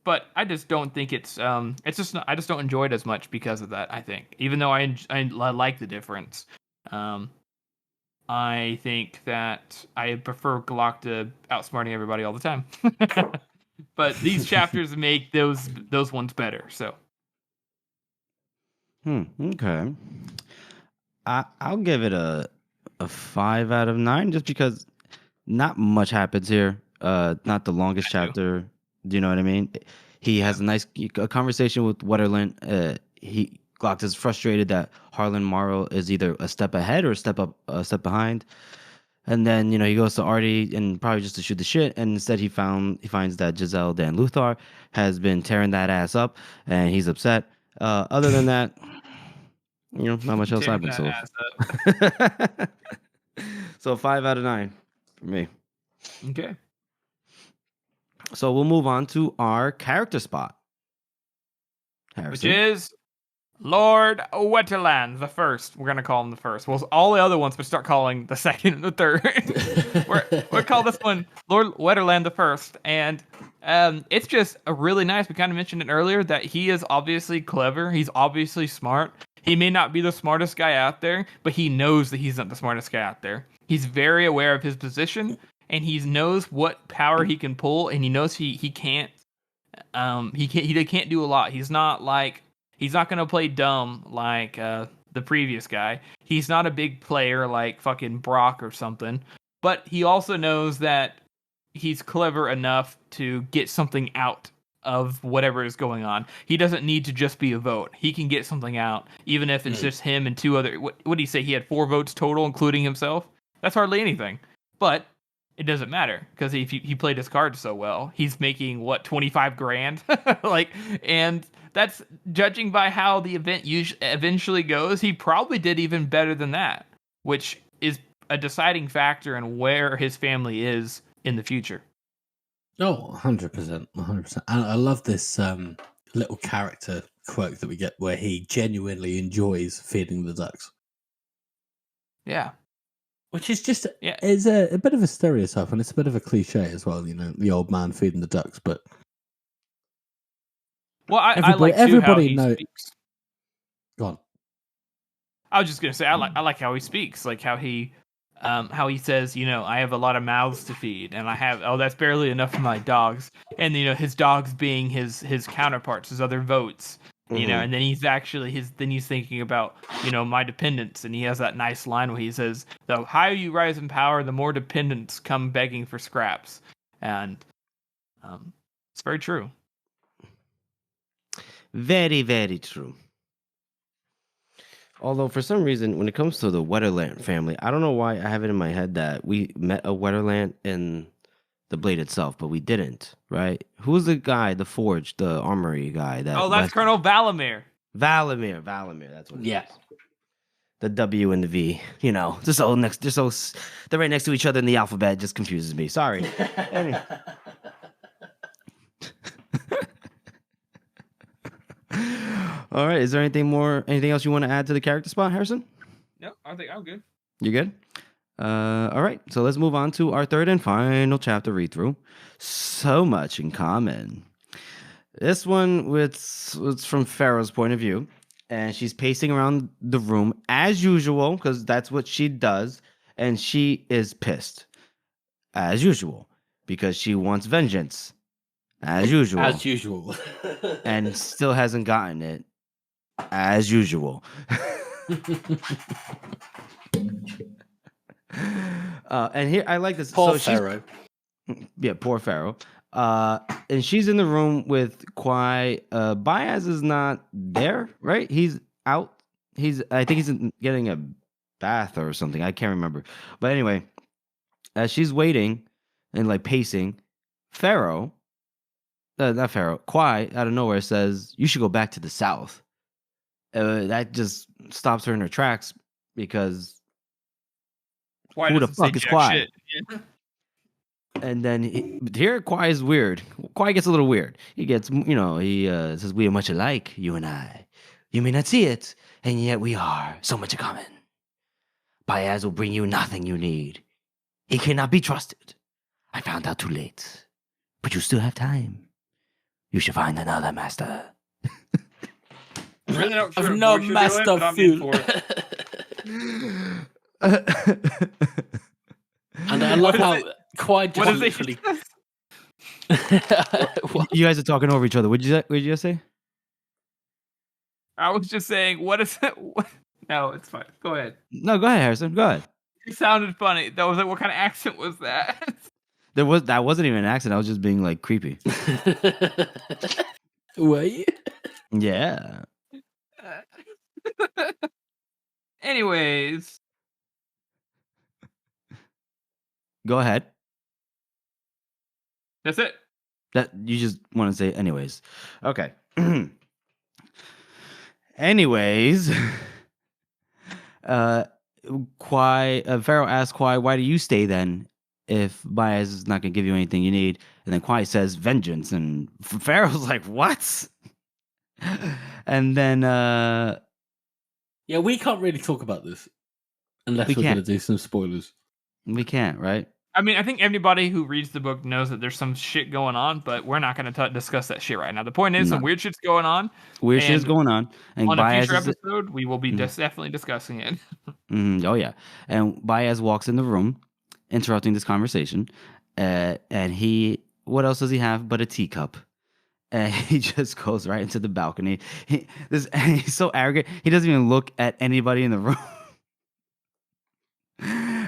But I just don't think it's just not, I just don't enjoy it as much because of that. I think even though I like the difference, I think that I prefer Glock to outsmarting everybody all the time. But these chapters make those ones better. So Okay. I'll give it a 5 out of 9 just because not much happens here. Not the longest chapter. Do you know what I mean? He has a conversation with Wetterland. Glock is frustrated that Harlan Morrow is either a step ahead or a step behind. And then, he goes to Artie and probably just to shoot the shit. And instead he finds that Giselle Dan Luthar has been tearing that ass up and he's upset. Other than that, not much else happened. So 5 out of 9 for me. okay. So we'll move on to our character spot. Harrison. Which is Lord Wetterland the First. We're gonna call him the first. Well, all the other ones we start calling the second and the third. we're call this one Lord Wetterland the First, and it's just a really nice. We kind of mentioned it earlier that he is obviously clever. He's obviously smart. He may not be the smartest guy out there, but he knows that he's not the smartest guy out there. He's very aware of his position, and he knows what power he can pull, and he knows he can't. He can't do a lot. He's not gonna play dumb like the previous guy. He's not a big player like fucking Brock or something. But he also knows that he's clever enough to get something out of whatever is going on. He doesn't need to just be a vote. He can get something out, even if it's just him and 2 other. What did he say? He had 4 votes total, including himself. That's hardly anything. But it doesn't matter because he played his cards so well. He's making what, 25 grand, and that's judging by how the event eventually goes. He probably did even better than that, which is a deciding factor in where his family is in the future. Oh, 100%. 100%. And I love this little character quirk that we get where he genuinely enjoys feeding the ducks. Yeah. Which is just, it's a bit of a stereotype and it's a bit of a cliche as well, the old man feeding the ducks, but... Well, I like everybody knows. Speaks. Go on. I was just gonna say I like how he speaks, like how he says, I have a lot of mouths to feed, and that's barely enough for my dogs, and his dogs being his counterparts, his other votes, and then he's actually he's thinking about my dependents, and he has that nice line where he says, the higher you rise in power, the more dependents come begging for scraps, and it's very true. Very, very true. Although, for some reason, when it comes to the Wetterland family, I don't know why I have it in my head that we met a Wetterland in the Blade itself, but we didn't, right? Who's the guy, the Forge, the armory guy? That's Colonel Valamir. Valamir, that's what it is. The W and the V, they're right next to each other in the alphabet. It just confuses me. Sorry. All right. Is there anything else you want to add to the character spot, Harrison? No, I think I'm good. You good? All right. So let's move on to our third and final chapter read through. So much in common. This one it's from Pharaoh's point of view, and she's pacing around the room as usual because that's what she does, and she is pissed as usual because she wants vengeance. As usual. As usual. And still hasn't gotten it. As usual. And here, I like this. Poor Pharaoh. Yeah, poor Pharaoh. And she's in the room with Kwai. Baez is not there, right? He's out. I think he's getting a bath or something. I can't remember. But anyway, as she's waiting and like pacing, not Pharaoh, Kwai out of nowhere says, "You should go back to the south." That just stops her in her tracks because Why who the doesn't say fuck is jack Kwai? shit? Yeah. And then here, Kwai is weird. Kwai gets a little weird. He gets, he says, "We are much alike, you and I. You may not see it, and yet we are so much in common. Baez will bring you nothing you need. He cannot be trusted. I found out too late, but you still have time. You should find another master." Really not sure I've what no voice you're doing, master but I'm in feel. for it. And I love What is how it? quite What just is it? literally. You guys are talking over each other. What did you just say? I was just saying, what is it? No, it's fine. Go ahead. No, go ahead, Harrison. Go ahead. It sounded funny. That was like, what kind of accent was that? That wasn't even an accident. I was just being like creepy. Wait. Yeah. Anyways, Go ahead. that's it. That you just want to say anyways. Okay. Anyways, Pharaoh asks Kwai, "Why do you stay then if Baez is not going to give you anything you need?" And then Kwai says, "Vengeance." And Pharaoh's like, "What?" And then Yeah, we can't really talk about this unless We we're going to can't. do some spoilers. we can't, right? I mean, I think everybody who reads the book knows that there's some shit going on, but we're not going to discuss that shit right now. The point is, some No. weird shit's going on. Weird shit is And going on. And On a Baez future is episode, we will be Mhm. definitely discussing it. Oh yeah, and Baez walks in the room, interrupting this conversation, and what else does he have but a teacup? And he just goes right into the balcony. He's so arrogant. He doesn't even look at anybody in the room.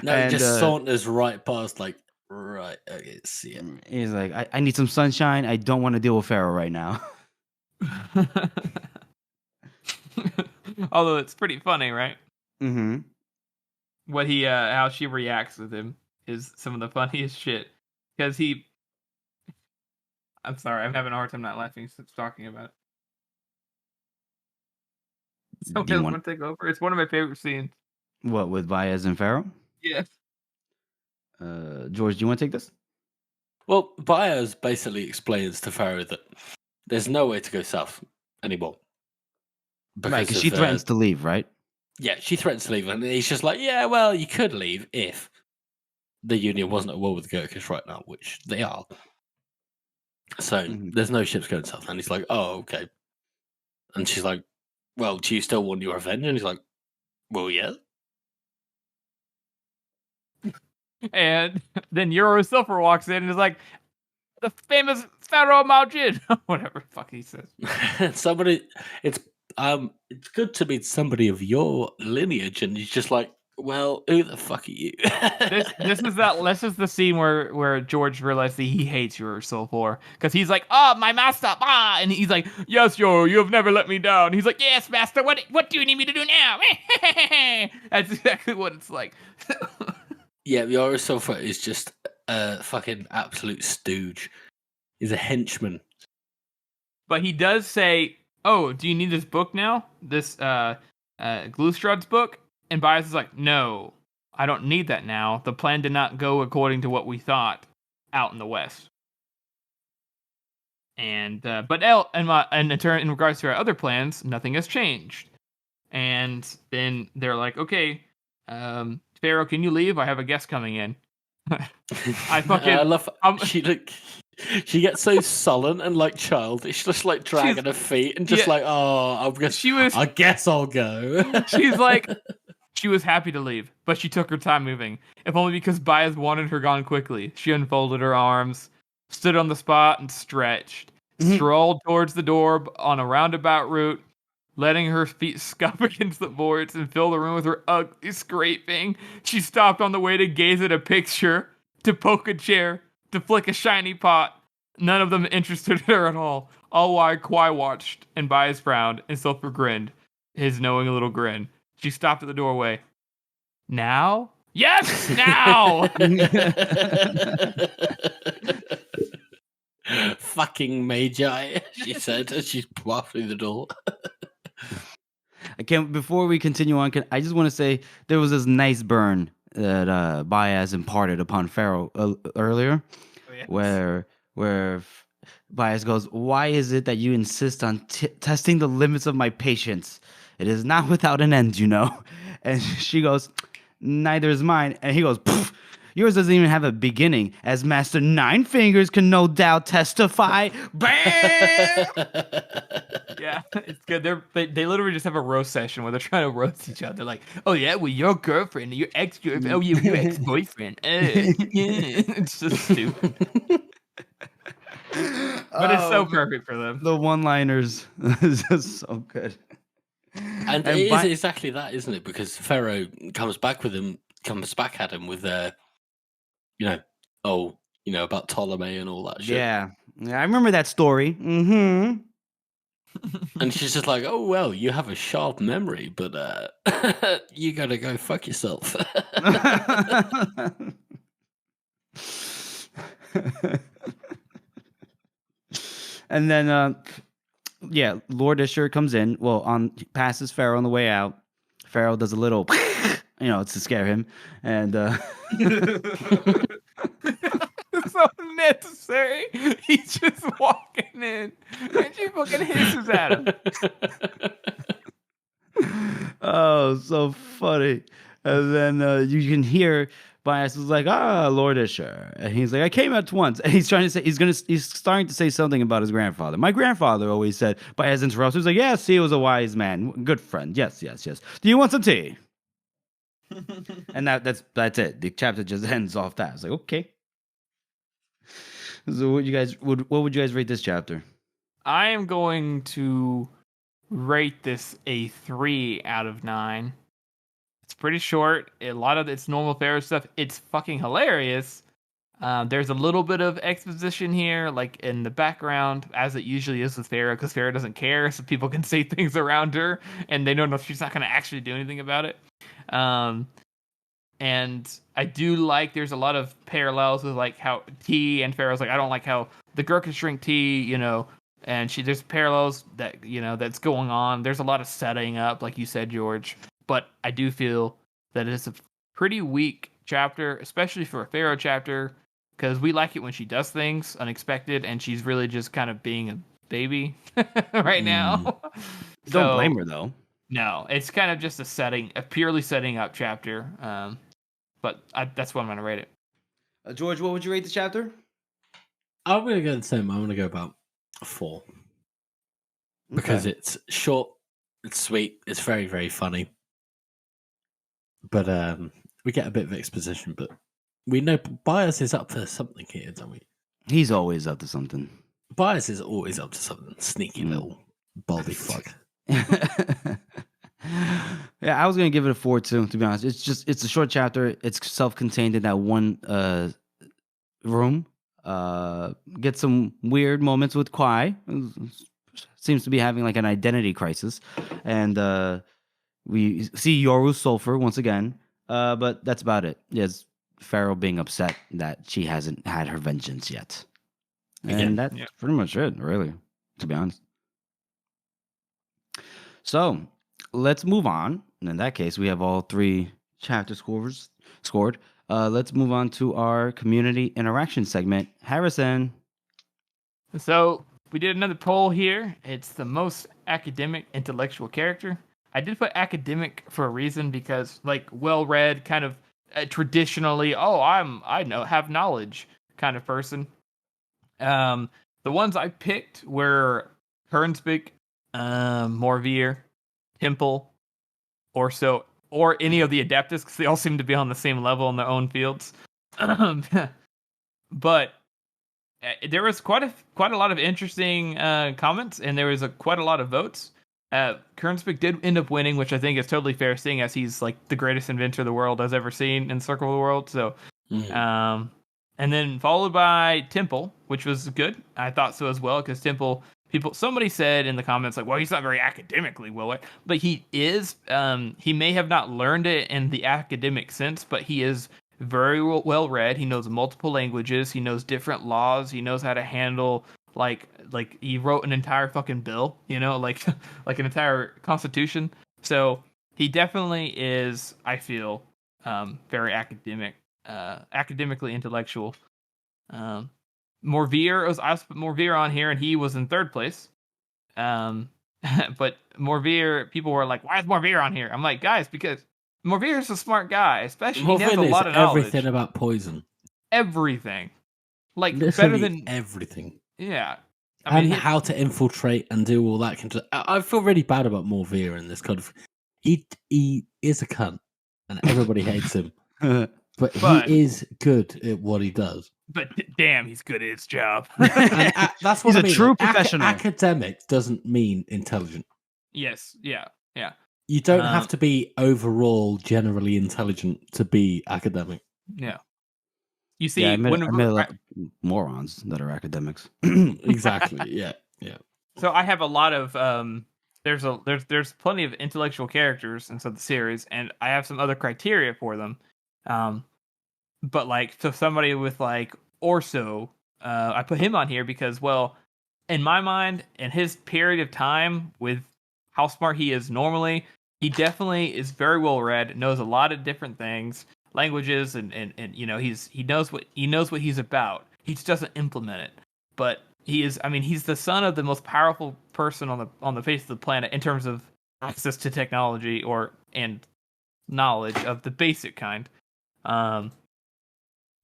No, And, he just saunters right past, like, right, okay, see it. he's like, I need some sunshine. I don't want to deal with Pharaoh right now. Although it's pretty funny, right? Mm-hmm. What how she reacts with him is some of the funniest shit. Because I'm sorry, I'm having a hard time not laughing since talking about it. Someone Do you else want want to take over? It's one of my favorite scenes. what with Baez and Pharaoh? Yes. George, do you want to take this? Well, Baez basically explains to Pharaoh that there's no way to go south anymore. Right, because of, she threatens to leave, right? Yeah, she threatens to leave, and he's just like, yeah, well, you could leave if the Union wasn't at war with the Gurkhas right now, which they are. So there's no ships going south. And he's like, oh, okay. And she's like, well, do you still want your revenge? And he's like, well, yeah. And then Euro Silver walks in and is like, the famous Pharaoh Maujin. Whatever the fuck he says. Somebody, it's good to meet somebody of your lineage. And he's just like, well, who the fuck are you? This is the scene where George realized that he hates Euro Silver because he's like, oh, my master, and he's like, yes, Euro, you have never let me down. He's like, yes, master, what do you need me to do now? That's exactly what it's like. Yeah, Yoro Sulfur is just a fucking absolute stooge. He's a henchman. But he does say, oh, do you need this book now? This Glustrad's book? And Bias is like, no, I don't need that now. The plan did not go according to what we thought out in the West. And but in regards to our other plans, nothing has changed. And then they're like, okay, Pharaoh, can you leave? I have a guest coming in. I love she gets so sullen and like childish, just like dragging her feet and just like, oh, I guess I'll go. She's like, she was happy to leave, but she took her time moving. If only because Baez wanted her gone quickly. She unfolded her arms, stood on the spot, and stretched. Strolled towards the door on a roundabout route, letting her feet scuff against the boards and fill the room with her ugly scraping. She stopped on the way to gaze at a picture, to poke a chair, to flick a shiny pot. None of them interested her at all. All while Kwai watched, and Bias frowned, and Sulfur grinned, his knowing little grin. She stopped at the doorway. Now? Yes, now! Fucking Magi, she said as she walked through the door. Before we continue on, I just want to say there was this nice burn that Baez imparted upon Pharaoh earlier, Yes. where Baez goes, "Why is it that you insist on testing the limits of my patience? It is not without an end, you know." And she goes, "Neither is mine." And he goes, "Pfft, yours doesn't even have a beginning, as Master Nine Fingers can no doubt testify." Bam! Yeah, it's good. They literally just have a roast session where they're trying to roast each other. Like, oh yeah, well your girlfriend, your ex-girlfriend, oh yeah, your ex-boyfriend. It's just stupid, but it's so perfect for them. The one-liners is just so good. And it is exactly that, isn't it? Because Pharaoh comes back at him with about Ptolemy and all that shit. Yeah, I remember that story. Mm-hmm. And she's just like, "Oh well, you have a sharp memory, but you gotta go fuck yourself." And then, Lord Isher comes in. Well, passes Pharaoh on the way out. Pharaoh does a little, it's to scare him, and It's so unnecessary. He's just walking in, and she fucking hisses at him. Oh, so funny. And then you can hear Bias is like, Lord Isher. And he's like, I came at once. And he's trying to say, he's starting to say something about his grandfather. My grandfather always said, Bias interrupts. He's like, yes, he was a wise man. Good friend. Yes. Do you want some tea? And that's it. The chapter just ends off that. It's like, okay. So what would you guys rate this chapter? I am going to rate this a 3 out of 9. It's pretty short. A lot of it's normal Pharaoh stuff. It's fucking hilarious. There's a little bit of exposition here, like in the background, as it usually is with Pharaoh, because Pharaoh doesn't care, so people can say things around her, and they don't know if she's not going to actually do anything about it. And I do like there's a lot of parallels with like how T and Pharaoh's like, I don't like how the girl can shrink T, and there's parallels that, that's going on. There's a lot of setting up, like you said, George. But I do feel that it's a pretty weak chapter, especially for a Pharaoh chapter, because we like it when she does things unexpected, and she's really just kind of being a baby right now. Don't blame her, though. No, it's kind of just a purely setting up chapter. But that's what I'm going to rate it. George, what would you rate the chapter? I'm going to go the same. I'm going to go about 4. Because it's short, it's sweet, it's very, very funny. But we get a bit of exposition, but we know Bias is up to something here, don't we? He's always up to something. Bias is always up to something. Sneaky little baldy fuck. Yeah, I was gonna give it a 4 too. To be honest, it's a short chapter. It's self-contained in that one room. Get some weird moments with Kwai. Seems to be having like an identity crisis, and we see Yoru Sulfur once again. But that's about it. Yes, Pharaoh being upset that she hasn't had her vengeance yet, and that's pretty much it, really. To be honest. So let's move on. And in that case, we have all 3 chapter scored. Let's move on to our community interaction segment. Harrison. So we did another poll here. It's the most academic intellectual character. I did put academic for a reason because, like, well-read, kind of traditionally, have knowledge kind of person. The ones I picked were Hernsbeek, Morvier, Temple, or any of the Adeptus, because they all seem to be on the same level in their own fields. But there was quite a lot of interesting comments, and there was quite a lot of votes. Kernsbeek did end up winning, which I think is totally fair, seeing as he's like the greatest inventor the world has ever seen in Circle of the World. So, And then followed by Temple, which was good. I thought so as well, because Temple, somebody said in the comments, like, well, he's not very academically well, but he is. He may have not learned it in the academic sense, but he is very well read. He knows multiple languages. He knows different laws. He knows how to handle, like he wrote an entire fucking bill, like like an entire constitution. So he definitely is, I feel, very academically intellectual. Morveer, I put Morveer on here, and he was in third place. But Morveer, people were like, "Why is Morveer on here?" I'm like, guys, because Morveer is a smart guy, especially he has a lot of knowledge. Everything about poison. Everything, like literally better than everything. Yeah, I mean, how to infiltrate and do all that. I feel really bad about Morveer in this kind of. He is a cunt, and everybody hates him. But he is good at what he does. But damn, he's good at his job. That's what he's I mean. a true professional. Academic doesn't mean intelligent. Yes. Yeah. You don't have to be overall generally intelligent to be academic. Yeah. You see, I met a lot of morons that are academics. Exactly. Yeah. So I have a lot of there's plenty of intellectual characters inside the series, and I have some other criteria for them. But like, so somebody with like Orso, I put him on here because, well, in my mind, in his period of time with how smart he is normally, he definitely is very well read, knows a lot of different things, languages, and he knows what he's about. He just doesn't implement it. But he's the son of the most powerful person on the face of the planet in terms of access to technology and knowledge of the basic kind.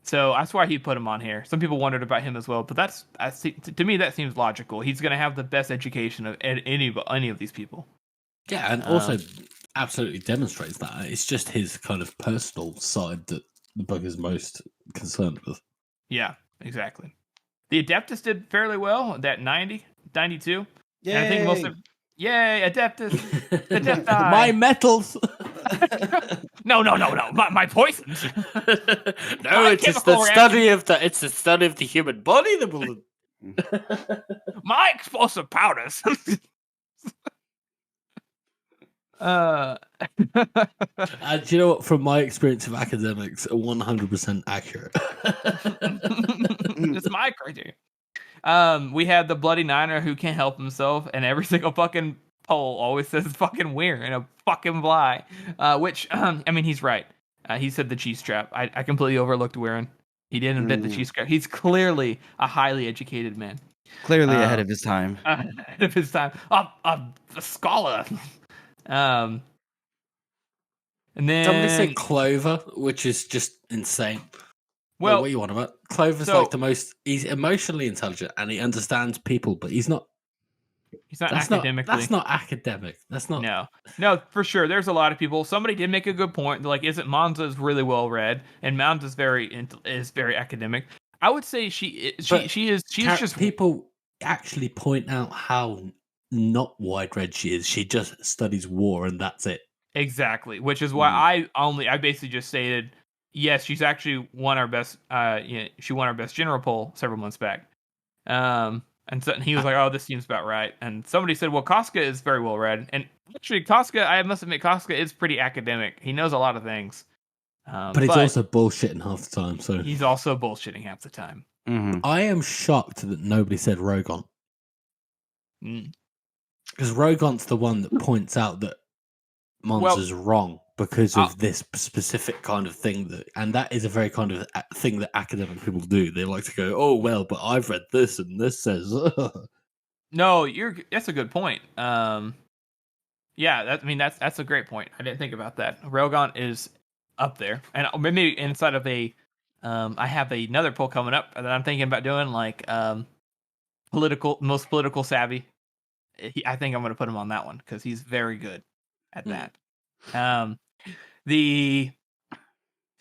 So that's why he put him on here. Some people wondered about him as well, but to me that seems logical. He's going to have the best education of any of these people. Yeah, and also absolutely demonstrates that. It's just his kind of personal side that the book is most concerned with. Yeah, exactly. The Adeptus did fairly well, that 92. Yay! And I think yay, Adeptus. Adepti. My metals. No. My poisons. No, it's the study of the human body that will. My explosive powders. And you know what? From my experience of academics, 100% accurate. It's my criteria. We had the Bloody Niner who can't help himself, and every single fucking poll always says fucking weird and a fucking lie. Which, he's right. He said the cheese trap. I completely overlooked Weirin. He didn't invent the cheese trap. He's clearly a highly educated man. Clearly ahead of his time. Ahead of his time. A scholar. And then somebody said Clover, which is just insane. Well, what you want about? Clover's like the most. He's emotionally intelligent and he understands people, but he's not. He's not academically. That's not academic. That's not. No, for sure. There's a lot of people. Somebody did make a good point. Like, isn't Monza's really well read, and Monza's very academic. I would say she is. She's just people actually point out how not wide read she is. She just studies war, and that's it. Exactly, which is why I basically just stated, yes, she's actually won our best. She won our best general poll several months back. And he was like, "Oh, this seems about right." And somebody said, "Well, Casca is very well read." And actually, Casca, I must admit, Casca is pretty academic. He knows a lot of things, but he's also bullshitting half the time. So he's also bullshitting half the time. Mm-hmm. I am shocked that nobody said Rogon, because Rogon's the one that points out that Monza's wrong because of this specific kind of thing and that is a very kind of thing that academic people do. They like to go, "Oh well, but I've read this and this says." No, that's a good point. That's a great point. I didn't think about that. Rogon is up there, and maybe inside of I have another poll coming up that I'm thinking about doing, like most political savvy. I think I'm going to put him on that one because he's very good at that.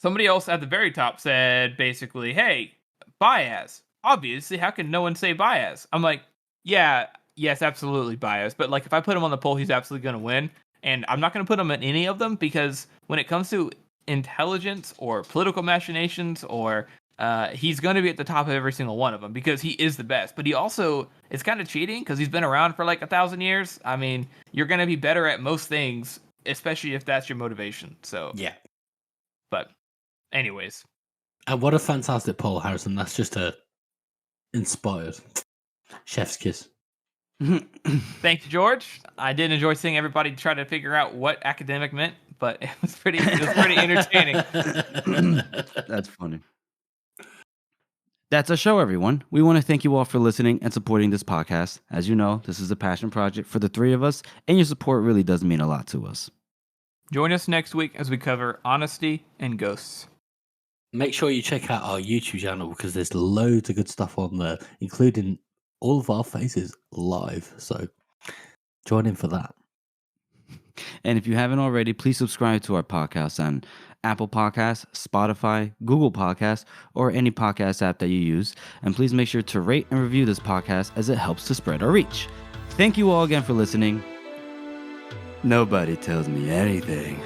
Somebody else at the very top said basically, "Hey, Baez. Obviously, how can no one say Baez?" I'm like, yes, absolutely Baez. But like, if I put him on the poll, he's absolutely going to win. And I'm not going to put him in any of them because when it comes to intelligence or political machinations or he's going to be at the top of every single one of them because he is the best. But he also it's kind of cheating because he's been around for like 1,000 years. I mean, you're going to be better at most things, especially if that's your motivation. So Yeah. But anyways, And what a fantastic poll, Harrison. That's just a inspired chef's kiss. thank you, George. I did enjoy seeing everybody try to figure out what academic meant, but it was pretty entertaining. That's funny. That's our show, everyone. We want to thank you all for listening and supporting this podcast. As you know, this is a passion project for the three of us, and your support really does mean a lot to us. Join us next week as we cover honesty and ghosts. Make sure you check out our YouTube channel because there's loads of good stuff on there, including all of our faces live. So join in for that. And if you haven't already, please subscribe to our podcast on Apple Podcasts, Spotify, Google Podcasts, or any podcast app that you use. And please make sure to rate and review this podcast as it helps to spread our reach. Thank you all again for listening. Nobody tells me anything.